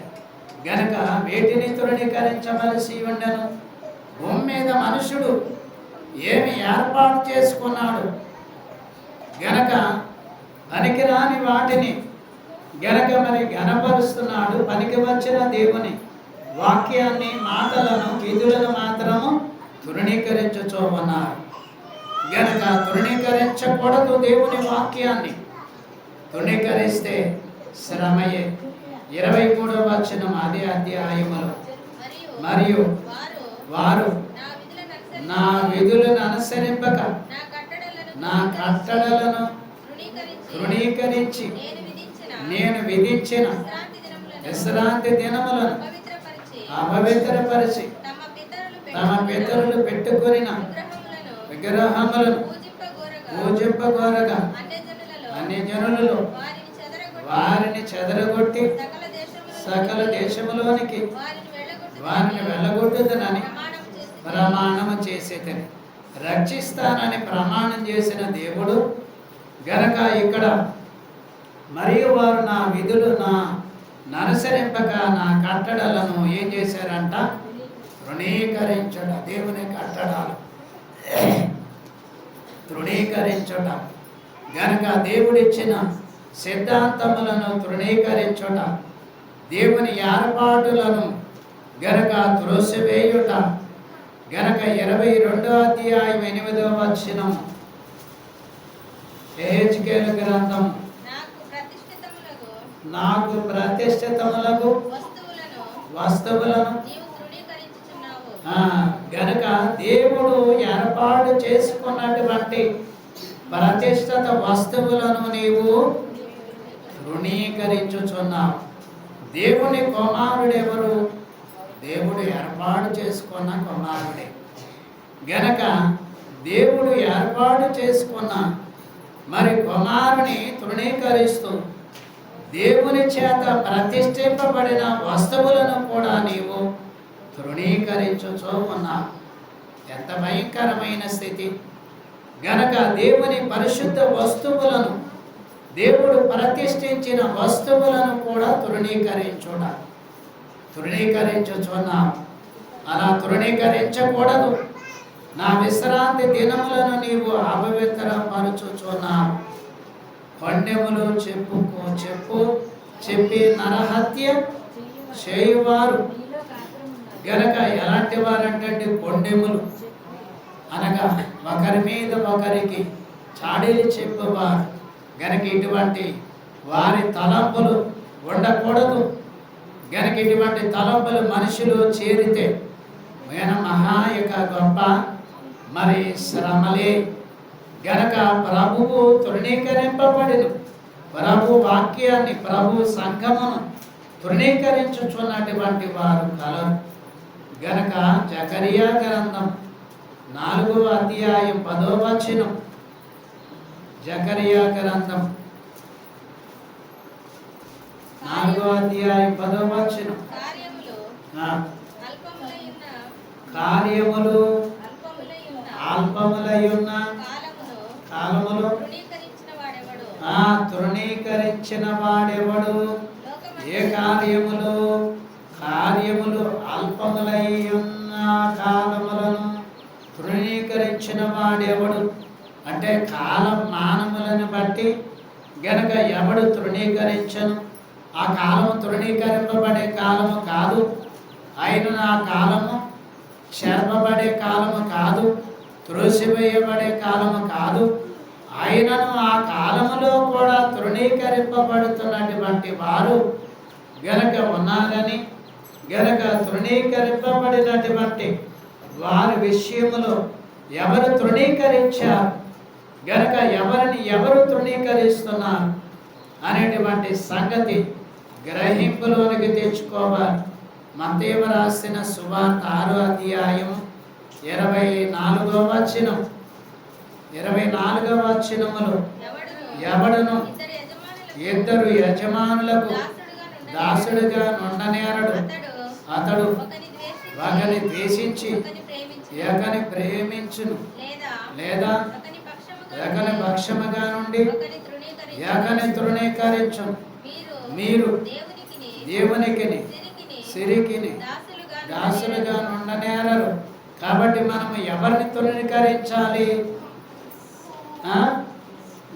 గనక వేటిని తృణీకరించవలసి ఉండెను? భూమి మీద మనుషుడు ఏమి ఏర్పాటు చేసుకున్నాడు గనక పనికిరాని వాటిని గనక మరి ఘనపరుస్తున్నాడు. పనికి వచ్చిన దేవుని వాక్యాన్ని, మాటలను, విధులను మాత్రము తృణీకరించుచూ ఉన్నారు. గనక తృణీకరించకూడదు. దేవుని వాక్యాన్ని తృణీకరిస్తే శ్రమయే. 23వ వచనం అదే అధ్యాయములో. మరియు వారు నా విధులను అనుసరింపక నా కట్టడలను తృణీకరించి నేను విధించిన విశ్రాంతి దినములను అపవిత్రపరిచి తమ పితరులు పెట్టుకొనిన విగ్రహములను పూజింపగోరగా అన్యజనులలో వారిని చెదరగొట్టి సకల దేశములోనికి వారిని వెళ్ళగొట్టుదనని ప్రమాణము చేసేదని, రక్షిస్తానని ప్రమాణం చేసిన దేవుడు. గనక ఇక్కడ మరియు వారు నా విధులు అనుసరింపక నా కట్టడలను ఏం చేశారంట? తృణీకరించట. దేవుని కట్టడాలు తృణీకరించట. గనక దేవుడిచ్చిన సిద్ధాంతములను తృణీకరించుట, దేవుని ఏర్పాటులను గనక త్రోసివేయుట. గనక 22వ అధ్యాయం 8వ వచనం. యెహెజ్కేలు గ్రంథం నాకు ప్రతిష్ఠితములకు వస్తువులను గనక దేవుడు ఏర్పాటు చేసుకున్నటువంటి ప్రతిష్ఠిత వస్తువులను నీవు తృణీకరించుచున్నావు. దేవుని కుమారుడు ఎవరు? దేవుడు ఏర్పాటు చేసుకున్న కుమారుడే. గనక దేవుడు ఏర్పాటు చేసుకున్న మరి కుమారుని తృణీకరిస్తూ దేవుని చేత ప్రతిష్ఠింపబడిన వస్తువులను కూడా నీవు తృణీకరించుచూ ఉన్నావు. ఎంత భయంకరమైన స్థితి! గనక దేవుని పరిశుద్ధ వస్తువులను, దేవుడు ప్రతిష్ఠించిన వస్తువులను కూడా తృణీకరించుచున్నావు. అలా తృణీకరించకూడదు. నా విశ్రాంతి దినములను నీవు అపవిత్రపరచుచున్నావు. కొండెములు చెప్పి నరహత్య చేయువారు గనక ఎలాంటి వారంటే కొండెములు అనగా ఒకరి మీద ఒకరికి చాడీలు చెప్పేవారు. గనక ఇటువంటి వారి తలంపులు ఉండకూడదు. గనక ఇటువంటి తలంపులు మనుషులు చేరితే మహా యొక్క గొప్ప మరి శ్రమలే. గనక ప్రభువు తృణీకరింపబడిను. ప్రభు వాక్యాన్ని, ప్రభు సంఘమును తృణీకరించుచున్నటువంటి వారు కలరు. గనక జకరియా గ్రంథం 4వ అధ్యాయం 10వ వచనం. జకరియా గ్రంథం 4వ 4వ అధ్యాయం 10వ వచనం. కార్యములు ఆ, అల్పములై ఉన్న కార్యములు అల్పములై ఉన్న కాలములో తృణీకరించిన వాడెవడు? తృణీకరించిన వాడెవడు? ఏ లోకమందు కార్యములు అల్పములై ఉన్న కాలములను తృణీకరించిన వాడెవడు? అంటే కాలం మానములను బట్టి గనక ఎవడు తృణీకరించను? ఆ కాలము తృణీకరింపబడే కాలము కాదు, అయిన ఆ కాలము చెరపబడే కాలము కాదు, త్రోసివేయబడే కాలము కాదు. అయినను ఆ కాలములో కూడా తృణీకరింపబడుతున్నటువంటి వారు గనక ఉన్నారని, గనక తృణీకరింపబడినటువంటి వారి విషయములో ఎవరు తృణీకరించారు, గనక ఎవరు తృణీకరిస్తున్నారు అనేటువంటి సంగతి గ్రహింపులోనికి తెచ్చుకోవాలి. మత్తయి రాసిన సువార్త 6వ అధ్యాయము 24వ వచనం. 24వ వచనములో ఎవడును ఇద్దరు యజమానులకు దాసుడుగా నుండనేరడు. అతడు ఒకని ద్వేషించి ఒకని ప్రేమించును, లేదా ఒకని పక్షముగా నుండి ఒకని తృణీకరించును. మీరు దేవునికిని సిరికిని దాసులుగా నుండనేరరు. కాబట్టి మనము ఎవరిని తృణీకరించాలి?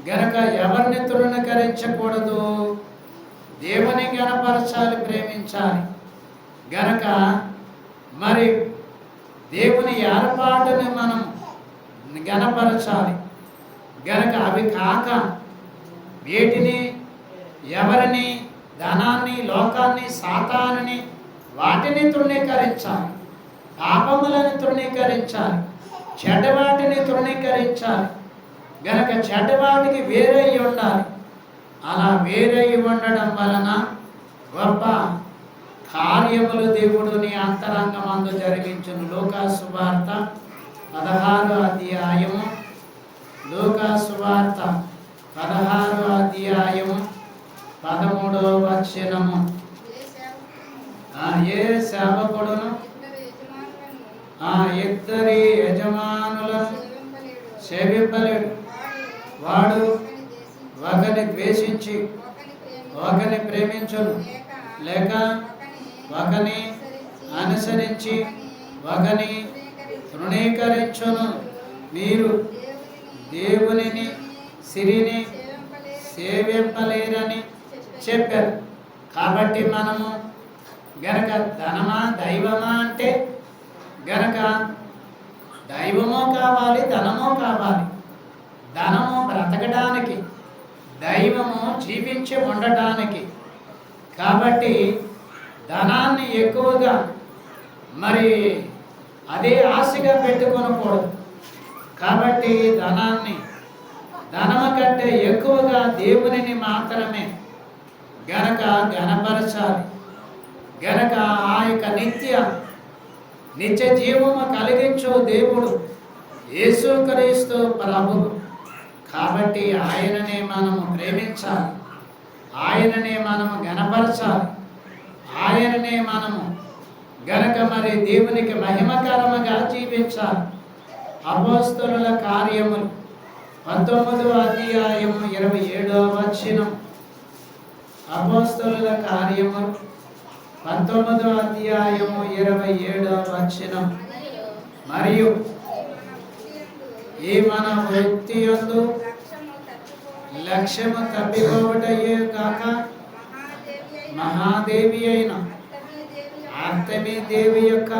గనక ఎవరిని తృణీకరించకూడదు? దేవుని గణపరచాలి, ప్రేమించాలి. గనక మరి దేవుని ఏర్పాటుని మనం గణపరచాలి. గనక అవి కాక వీటిని, ఎవరిని, ధనాన్ని, లోకాన్ని, సాతానుని, వాటిని తృణీకరించాలి. పాపములను తృణీకరించాలి, చెడ్డవాటిని తృణీకరించాలి. గనక చెడ్డవాటికి వేరై ఉండాలి. అలా వేరై ఉండడం వలన గొప్ప కార్యములు దేవుడు నీ అంతరంగమందు జరిగించును. లూకా సువార్త 16వ అధ్యాయము, లూకా సువార్త 16వ అధ్యాయము 13వ వచనము. ఏ సేవకుడును ఇద్దరి యజమానులను సేవింపలేడు. వాడు ఒకని ద్వేషించి ఒకని ప్రేమించును, లేక ఒకని అనుసరించి ఒకని తృణీకరించును. మీరు దేవునిని సిరిని సేవింపలేరని చెప్పారు. కాబట్టి మనము గనక ధనమా దైవమా అంటే గనక దైవమో కావాలి, ధనమో కావాలి. ధనము బ్రతకడానికి, దైవము జీవించి ఉండటానికి. కాబట్టి ధనాన్ని ఎక్కువగా మరి అదే ఆశగా పెట్టుకొనకూడదు. కాబట్టి ధనము కంటే ఎక్కువగా దేవునిని మాత్రమే గనక గణపరచాలి. గనక ఆ యొక్క నిత్య జీవము కలిగించు దేవుడు యేసుక్రీస్తు ప్రభువు. కాబట్టి ఆయననే మనము ప్రేమించాలి, ఆయననే మనము గణపరచాలి, ఆయననే మనము గనక మరి దేవునికి మహిమకరముగా జీవించాలి. అపోస్తలుల కార్యములు 19వ అధ్యాయము 27వ వచనం. అపోస్తలుల కార్యములు 19వ అధ్యాయము 27వ వచనం. మరియు ఈ మన వృత్తి యందు లక్ష్యము తప్పిపోవటయే కాక మహాదేవి అయిన ఆర్తెమి దేవి యొక్క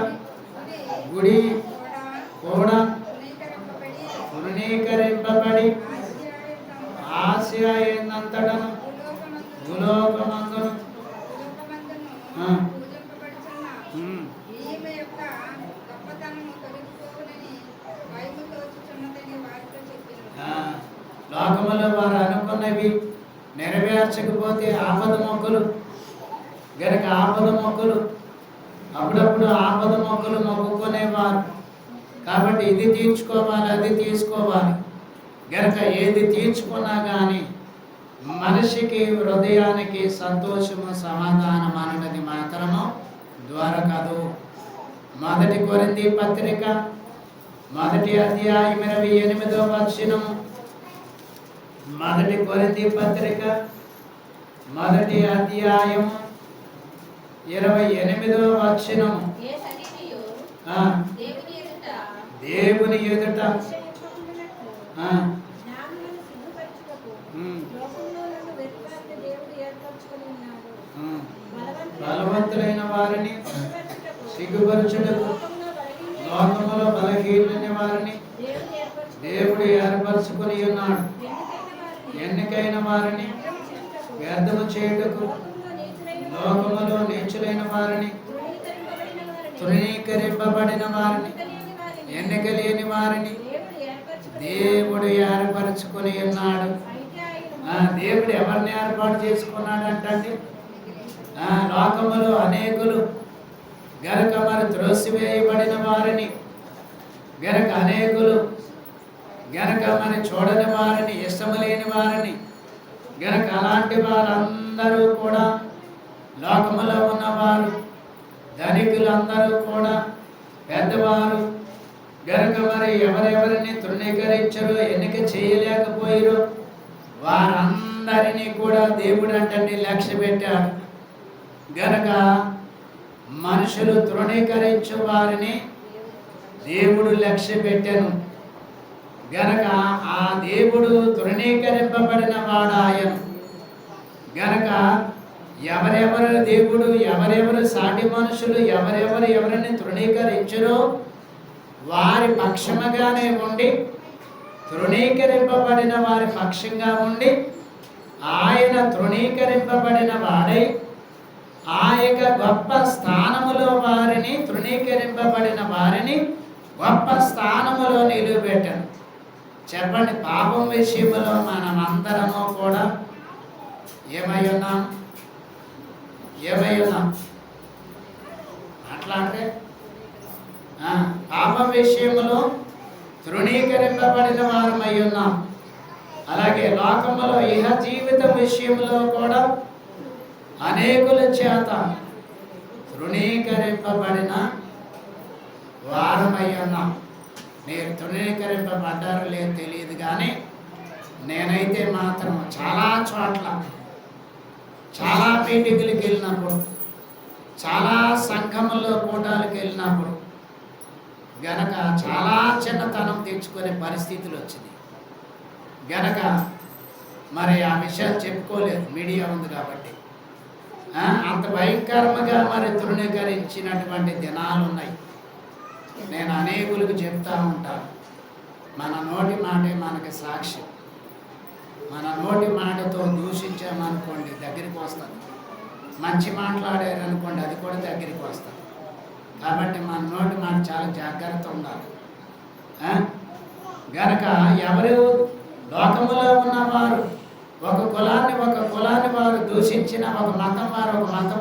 గుడి కూడా తృణీకరింపబడి ఆసియా అయినంతటను భూలోకమందును లోకములో వారు అనుకున్నవి నెరవేర్చకపోతే ఆపద మొక్కలు గనక ఆపద మొక్కలు అప్పుడప్పుడు ఆపద మొక్కలు మొక్కుకునేవారు. కాబట్టి ఇది తీర్చుకోవాలి, అది తీసుకోవాలి. గనక ఏది తీర్చుకున్నా కానీ మనిషికి హృదయానికి సంతోషము సమాధానం అన్నది మాత్రము దొరకదు. మొదటి కొరింథీ పత్రిక 1వ అధ్యాయం 28వ వచనము. మొదటి కొరింథీ పత్రిక 1వ అధ్యాయం 28వ వచనము. ఏ సన్నిధియు దేవుని ఎదుట దేవుని ఎదుట జ్ఞానులను సిగ్గుపరచుటకు లోకంలో నన్ను వెతుకులాడిన దేవుడు ఏర్పరచుకొని ఉన్నాడు. బలవంతులైన వారిని సిగ్గుపరచుటకు సిగ్గుపరచుటకు లోకములో బలహీనమైన వారిని దేవుడు ఏర్పరచుకొని దేవుడు ఏర్పరచుకొని ఉన్నాడు. ఎన్నికైన వారిని వ్యర్థము చేయుటకు లోకములో నీచులైన వారిని తృణీకరింపబడిన వారిని ఎన్నిక లేని వారిని దేవుడు ఏర్పరచుకొని ఉన్నాడు. దేవుడు ఎవరిని ఏర్పాటు చేసుకున్నాడంటే లోకములో అనేకులు గనక మరి త్రోసివేయబడిన వారిని గనక అనేకులు గనక మరి చూడని వారిని ఇష్టము లేని వారిని గనక అలాంటి వారందరూ కూడా లోకములో ఉన్నవారు ధనికులందరూ కూడా పెద్దవారు గనక మరి ఎవరెవరిని తృణీకరించరో ఎన్నిక చేయలేకపోయారో వారందరినీ కూడా దేవుడు అంటే లక్ష్య పెట్టాడు. గనక మనుషులు తృణీకరించు వారిని దేవుడు లక్ష్య పెట్టాను. గనక ఆ దేవుడు తృణీకరింపబడిన వాడు ఆయన. గనక ఎవరెవరు దేవుడు ఎవరెవరు సాటి మనుషులు ఎవరిని తృణీకరించురో వారి పక్షముగానే ఉండి తృణీకరింపబడిన వారి పక్షంగా ఉండి ఆయన తృణీకరింపబడిన వాడై ఆ యొక్క గొప్ప స్థానములో వారిని తృణీకరింపబడిన వారిని గొప్ప స్థానములో నిలువబెట్టాను. చెప్పండి, పాపం విషయంలో మనమందరము కూడా ఏమై ఉన్నాం? అట్లా అంటే పాపం విషయంలో తృణీకరింపబడిన వారమై ఉన్నాం. అలాగే లోకములో ఇహ జీవితం విషయంలో కూడా అనేకుల చేత తృణీకరింపబడిన వారమై ఉన్నాం. మీరు తృణీకరింపబడ్డారో లేదో తెలియదు, కానీ నేనైతే మాత్రం చాలా చోట్ల చాలా మీటింగులకు వెళ్ళినప్పుడు చాలా సంఘముల్లో కూటాలకు వెళ్ళినప్పుడు గనక చాలా చిన్నతనం తెచ్చుకునే పరిస్థితులు వచ్చింది. గనక మరి ఆ విషయాలు చెప్పుకోలేదు, మీడియా ఉంది కాబట్టి. అంత భయంకరంగా మరి తృణీకరించినటువంటి దినాలు ఉన్నాయి. నేను అనేకులకు చెప్తా ఉంటాను, మన నోటి మాటే మనకి సాక్షి. మన నోటి మాటతో దూషించామనుకోండి దగ్గరికి వస్తుంది, మంచి మాట్లాడారనుకోండి అది కూడా దగ్గరికి వస్తుంది. కాబట్టి మన నోటి మాట చాలా జాగ్రత్త ఉండాలి. గనక ఎవరు లోకములో ఉన్నవారు ఒక కులాన్ని వారు దూషించిన, ఒక మతం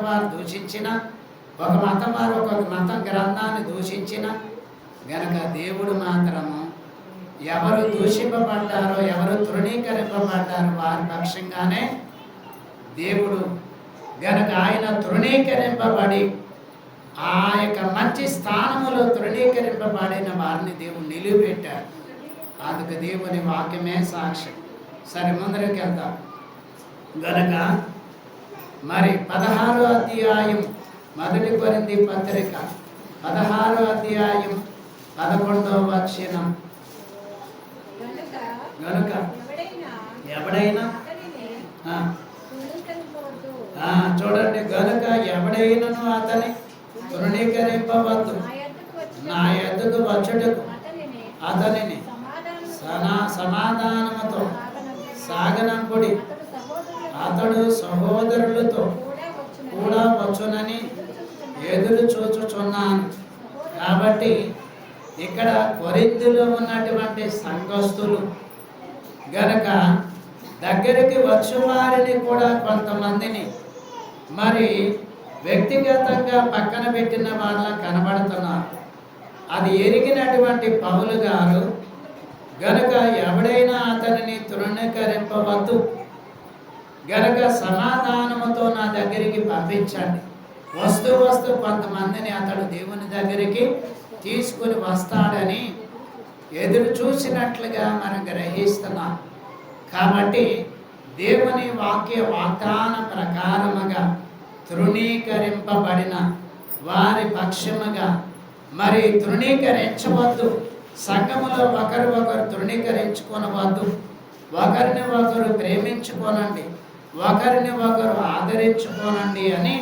వారు దూషించిన, ఒక మతం వారు ఒక మతం గ్రంథాన్ని దూషించిన గనక దేవుడు మాత్రము ఎవరు దూషింపబడ్డారో ఎవరు తృణీకరింపబడ్డారో వారి పక్షంగానే దేవుడు గనక ఆయన తృణీకరింపబడి ఆ యొక్క మంచి స్థానములో తృణీకరింపబడిన వారిని దేవుడు నిలువబెట్టాడు. అందుకు దేవుని వాక్యమే సాక్ష్యం. సరే, ముందరికి వెళ్తాం. గనక మరి 16వ అధ్యాయం 1 కొరింథీ పత్రిక 16వ అధ్యాయం 11వ వచనం. గనుక ఎవడైనా చూడండి, గనుక ఎవడైనను అతని తృణీకరింపవద్దు, నా యొద్దకు వచ్చుటకు అతనిని సమాధానముతో సాగనంపుడి, అతడు సహోదరులతో కూడా వచ్చునని ఎదురు చూచుచున్నాను. కాబట్టి ఇక్కడ కొరింథీలో ఉన్నటువంటి సంఘస్థులు గనక దగ్గరికి వచ్చే వారిని కూడా కొంతమందిని మరి వ్యక్తిగతంగా పక్కన పెట్టిన వాళ్ళ కనబడుతున్నారు. అది ఎరిగినటువంటి పౌలు గారు గనుక ఎవడైనా అతనిని తృణీకరింపవద్దు, గనక సమాధానముతో నా దగ్గరికి పంపించండి. వస్తూ కొంతమందిని అతడు దేవుని దగ్గరికి తీసుకుని వస్తాడని ఎదురు చూసినట్లుగా మనం గ్రహిస్తున్నాం. కాబట్టి దేవుని వాక్య వాగ్దాన ప్రకారముగా తృణీకరింపబడిన వారి పక్షముగా మరి తృణీకరించవద్దు. సంఘములో ఒకరు తృణీకరించుకొనవద్దు. ఒకరిని ఒకరు ప్రేమించుకోనండి, ఒకరిని ఒకరు ఆదరించుకోనండి అని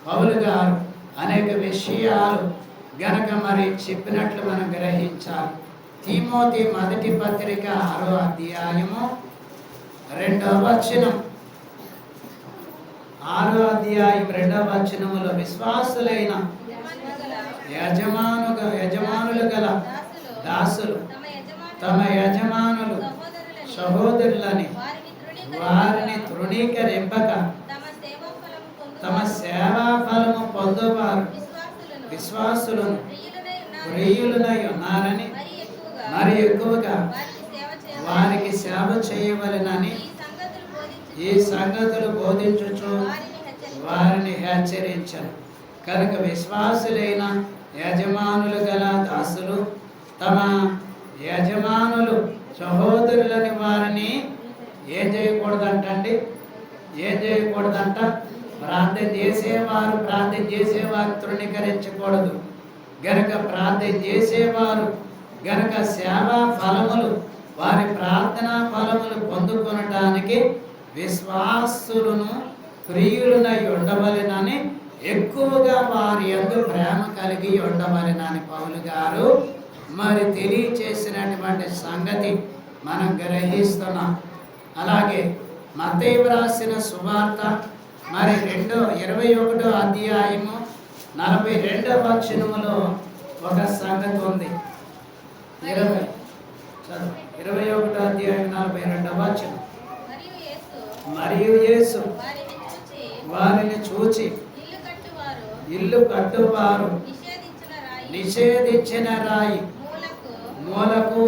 పౌలు గారు అనేక విషయాలు గనక మరి చెప్పినట్లు మనం గ్రహించాలి. తిమోతి మొదటి పత్రిక 6వ అధ్యాయము 2వ వచనం, 6వ అధ్యాయం 2వ వచనములో విశ్వాసులైన యజమానులు గల దాసులు తమ యజమానులు సహోదరులని వారిని తృణీకరింపక తమ సేవా ఫలము పొందువారు విశ్వాసులను ప్రియులనై ఉన్నారని మరి ఎక్కువగా వారికి సేవ చేయవలెనని ఈ సంగతులు బోధించుచు వారిని హెచ్చరించను. కనుక విశ్వాసులైన యజమానులు గల దాసులు తమ యజమానులు సహోదరులని వారిని ఏం చేయకూడదంటండి? ఏం చేయకూడదంట? ప్రార్థన చేసేవారు తృణీకరించకూడదు. గనక ప్రార్థన చేసేవారు గనక సేవా ఫలములు, వారి ప్రార్థనా ఫలములు పొందుకొనటానికి విశ్వాసులను ప్రియులనై ఉండవలెనని, ఎక్కువగా వారి యందు ప్రేమ కలిగి ఉండవలెనని పౌలు గారు మరి తెలియచేసినటువంటి సంగతి మనం గ్రహిస్తున్నాం. అలాగే మత్తయి రాసిన సువార్త మరి 21వ అధ్యాయము 42వ వచనములో ఒక సంగతి ఉంది. 21వ అధ్యాయం 42వ వచనం. మరియు యేసు వారిని చూచి ఇల్లు కట్టువారు నిషేధించిన రాయి మూలకు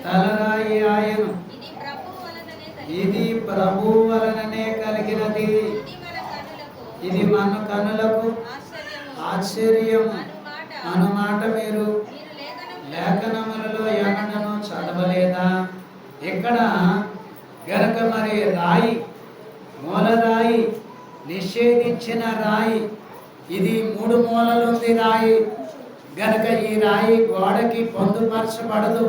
తలరాయి ఆయను, ఇది ప్రభు వలననే కలిగినది, ఇది మన కనులకు ఆశ్చర్యము అనుమాట. మీరు లేఖనములలో ఎన్నడను చదవలేదా? ఇక్కడ గనక మరి రాయి, మూలరాయి, నిషేధించిన రాయి, ఇది 3 మూలలుంది రాయి. గనక ఈ రాయి గోడకి పొందుపరచబడదు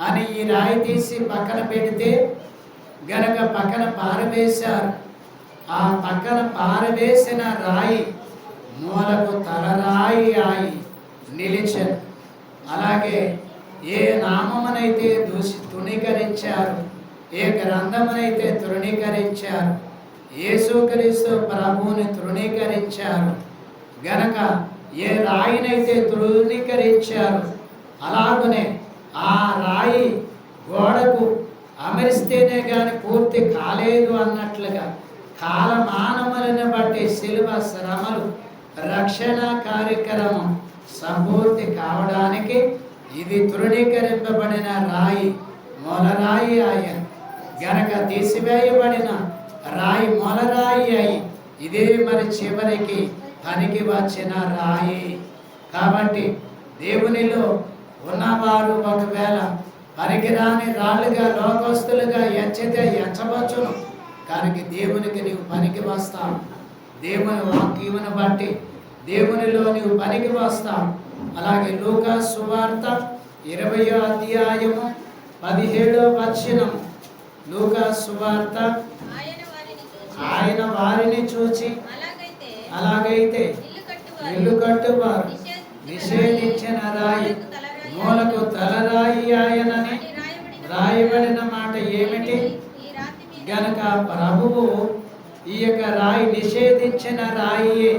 అని ఈ రాయి తీసి పక్కన పెడితే గనక పక్కన పారవేశారు. ఆ పక్కన పారవేసిన రాయి మూలకు తలరాయి అయి నిలిచెను. అలాగే ఏ నామమునైతే తృణీకరించారు, ఏ గ్రంథమునైతే తృణీకరించారు, యేసుక్రీస్తు ప్రభువుని తృణీకరించారు, గనక ఏ రాయినైతే తృణీకరించారు, అలాగనే ఆ రాయి గోడకు అమరిస్తేనే కానీ పూర్తి కాలేదు అన్నట్లుగా కాలమానములను బట్టి శిలువ శ్రమలు రక్షణ కార్యక్రమం సంపూర్తి కావడానికి ఇది తృణీకరింపబడిన రాయి, మూలరాయి ఆయన. గనక తీసివేయబడిన రాయి మూలరాయి అయి ఇదే మరి చివరికి పనికి వచ్చిన రాయి. కాబట్టి దేవునిలో ఉన్నవారు ఒకవేళ పనికిరాని రాళ్ళుగా లోకస్తులుగా ఎంచితే ఎంచవచ్చును, కానీ దేవునికి నీవు పనికి వస్తావు. దేవుని వాక్యమును బట్టి దేవునిలో నీవు పనికి వస్తావు. అలాగే లూకా సువార్త 20వ అధ్యాయము 17వ వచనం. లూకా సువార్త ఆయన వారిని చూచి అలాగైతే ఇల్లు కట్టువారు నిషేధించిన రాయి మూలకు తలరాయి ఆయనని రాయబడిన మాట ఏమిటి? గనక ప్రభువు ఈ యొక్క రాయి నిషేధించిన రాయి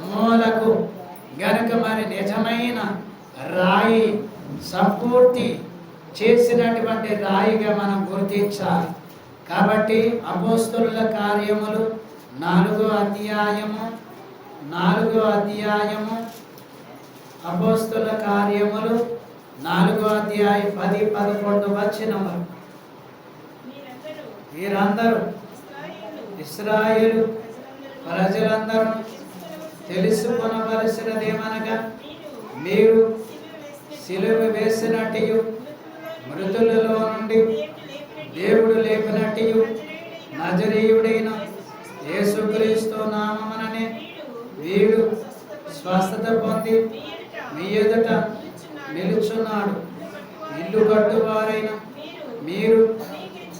మూలకు గనక మరి నిజమైన రాయి సంపూర్తి చేసినటువంటి రాయిగా మనం గుర్తించాలి. కాబట్టి అపోస్తలుల కార్యములు 4వ అధ్యాయము అపోస్తలుల కార్యములు 4వ అధ్యాయం 10-11 వచనములు. వీరందరూ ఇశ్రాయేలు ప్రజలందరూ తెలుసుకొనవలసినదేమనగా మీరు సిలువ వేసినట్టు మృతులలో నుండి దేవుడు లేపినట్టు నజరీయుడైన యేసుక్రీస్తు నామముననే వీడు స్వస్థత పొంది మీ ఎదుట నిలుచున్నాడు. ఇల్లు కట్టువారైన మీరు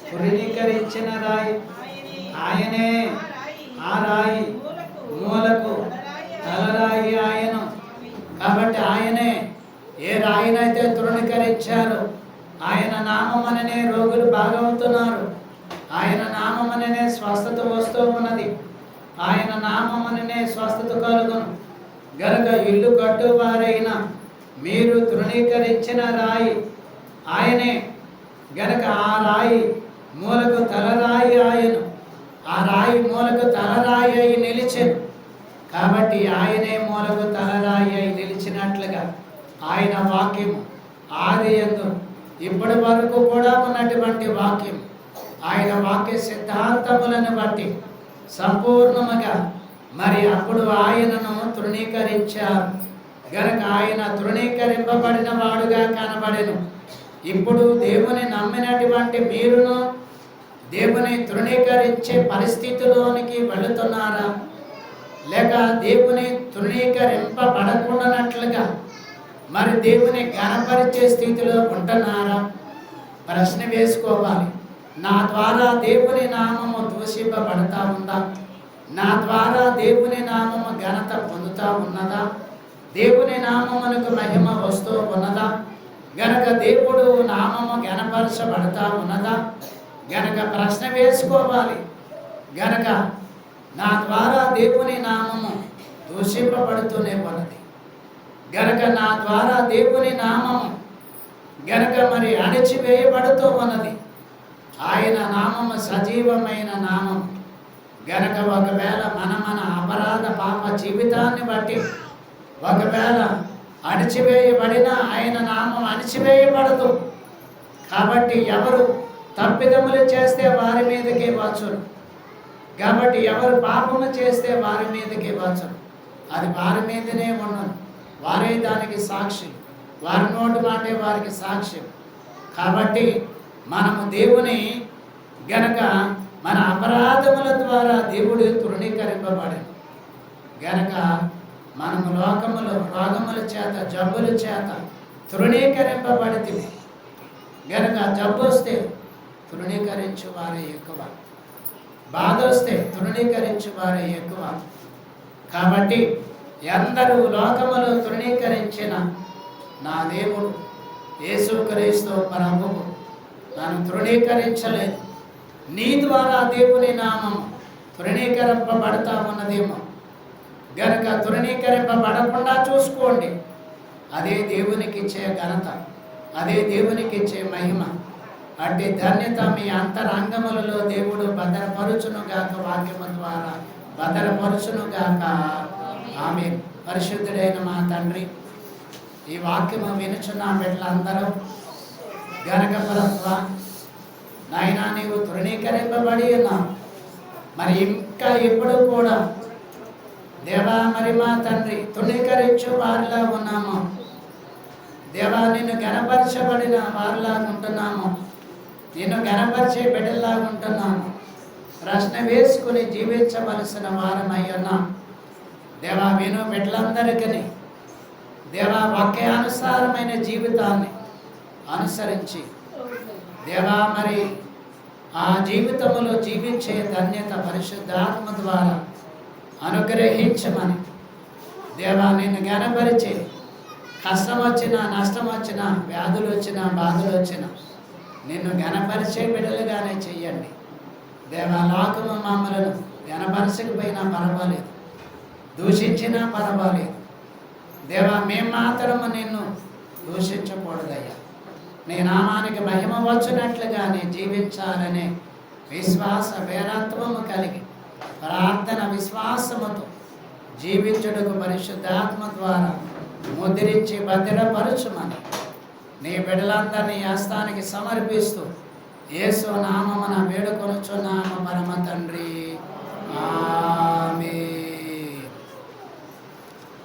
తృణీకరించిన రాయి ఆయనే. ఆ రాయి మూలకు తలరాయి ఆయన. కాబట్టి ఆయనే ఏ రాయినైతే తృణీకరించారో ఆయన నామమననే రోగులు బాగవుతున్నారు. ఆయన నామమననే స్వస్థత వస్తూ ఉన్నది. ఆయన నామమననే స్వస్థత కలుగును. గనుక ఇల్లు కట్టువారైన మీరు తృణీకరించిన రాయి ఆయనే. గనక ఆ రాయి మూలకు తలరాయి ఆయను. ఆ రాయి మూలకు తలరాయి అయి నిలిచెను. కాబట్టి ఆయనే మూలకు తలరాయి అయి నిలిచినట్లుగా ఆయన వాక్యము ఆదియందు ఇప్పటి వరకు కూడా ఉన్నటువంటి వాక్యం ఆయన వాక్య సిద్ధాంతములను బట్టి సంపూర్ణముగా మరి అప్పుడు ఆయనను తృణీకరించారు. గనక ఆయన తృణీకరింపబడిన వాడుగా కనబడెను. ఇప్పుడు దేవుని నమ్మినటువంటి మీరును దేవుని తృణీకరించే పరిస్థితిలోనికి వెళుతున్నారా? లేక దేవుని తృణీకరింపబడకుండానట్లుగా మరి దేవుని ఘనపరిచే స్థితిలో ఉంటున్నారా? ప్రశ్న వేసుకోవాలి. నా ద్వారా దేవుని నామము దూషింపబడతా ఉందా? నా ద్వారా దేవుని నామము ఘనత పొందుతా ఉన్నదా? దేవుని నామమునకు మహిమ వస్తూ ఉన్నదా? గనక దేవుడు నామము ఘనపరచబడతా ఉన్నదా? గనక ప్రశ్న వేసుకోవాలి. గనక నా ద్వారా దేవుని నామము దూషింపబడుతూనే ఉన్నది. గనక నా ద్వారా దేవుని నామము గనక మరి అణిచివేయబడుతూ ఉన్నది. ఆయన నామము సజీవమైన నామం. గనక ఒకవేళ మన అపరాధ పాప జీవితాన్ని బట్టి ఒకవేళ అణిచివేయబడిన ఆయన నామం అణిచివేయబడదు. కాబట్టి ఎవరు తప్పిదములు చేస్తే వారి మీదకే వచ్చును. కాబట్టి ఎవరు పాపము చేస్తే వారి మీదకే వచ్చును. అది వారి మీదనే ఉండను. వారే దానికి సాక్షి. వారి నోటి మాటే వారికి సాక్ష్యం. కాబట్టి మనము దేవుని గనక మన అపరాధముల ద్వారా దేవుడు తృణీకరింపబడను. గనక మనము రోగముల చేత జబ్బుల చేత తృణీకరింపబడితే గనక జబ్బు వస్తే తృణీకరించు వారే ఎక్కువ, బాధ వస్తే తృణీకరించు వారే ఎక్కువ. కాబట్టి ఎందరూ లోకములో తృణీకరించిన నా దేవుడు యేసుక్రీస్తు ప్రభువు నన్ను తృణీకరించలేదు. నీ ద్వారా దేవుని నామం తృణీకరింపబడతా ఉన్నదేమో. గనక తృణీకరింపబడకుండా చూసుకోండి. అదే దేవునికి ఇచ్చే ఘనత, అదే దేవునికి ఇచ్చే మహిమ. అట్టి ధన్యత మీ అంతరంగములలో దేవుడు భద్రపరుచునుగాక. వాక్యము ద్వారా భద్రపరుచునుగాక. ఆమేన్. పరిశుద్ధుడైన మా తండ్రి, ఈ వాక్యము వినుచున్న బిడ్డలందరూ గనక ప్రభువా నాయనా నీవు తృణీకరింపబడి ఉన్నావు. మరి ఇంకా ఎప్పుడు కూడా దేవా మరి మా తండ్రి తృణీకరించు వారిలా ఉన్నాము. దేవా నిన్ను గణపరచబడిన వారిలా ఉంటున్నాము. నిన్ను గణపరిచే బిడ్డలా ఉంటున్నాము. ప్రశ్న వేసుకుని జీవించవలసిన వారమై ఉన్నాం. దేవా విను బిడ్డలందరికీ దేవా వాక్యానుసారమైన జీవితాన్ని అనుసరించి దేవా మరి ఆ జీవితంలో జీవించే ధన్యత పరిశుద్ధాత్మ ద్వారా అనుగ్రహించమని దేవా నిన్ను గణపరిచే కష్టం వచ్చినా నష్టం వచ్చినా వ్యాధులు వచ్చినా బాధలు వచ్చినా నిన్ను గణపరిచే బిడ్డలుగానే చెయ్యండి. దేవా లోకము మమ్మలను గణపరచకపోయినా పర్వాలేదు, దూషించినా పర్వాలేదు. దేవా మేము మాత్రము నిన్ను దూషించకూడదయ్యా. నీ నామానికి మహిమ వచ్చినట్లుగానే జీవించాలనే విశ్వాస వేరత్వము కలిగి ప్రార్థన విశ్వాసముతో జీవించుటకు పరిశుద్ధాత్మ ద్వారా ముద్రించి భద్రపరచుమని నీ బిడ్డలందరినీ హస్తానికి సమర్పిస్తూ యేసు నామమున వేడుకొనుచున్నాము పరమ తండ్రి.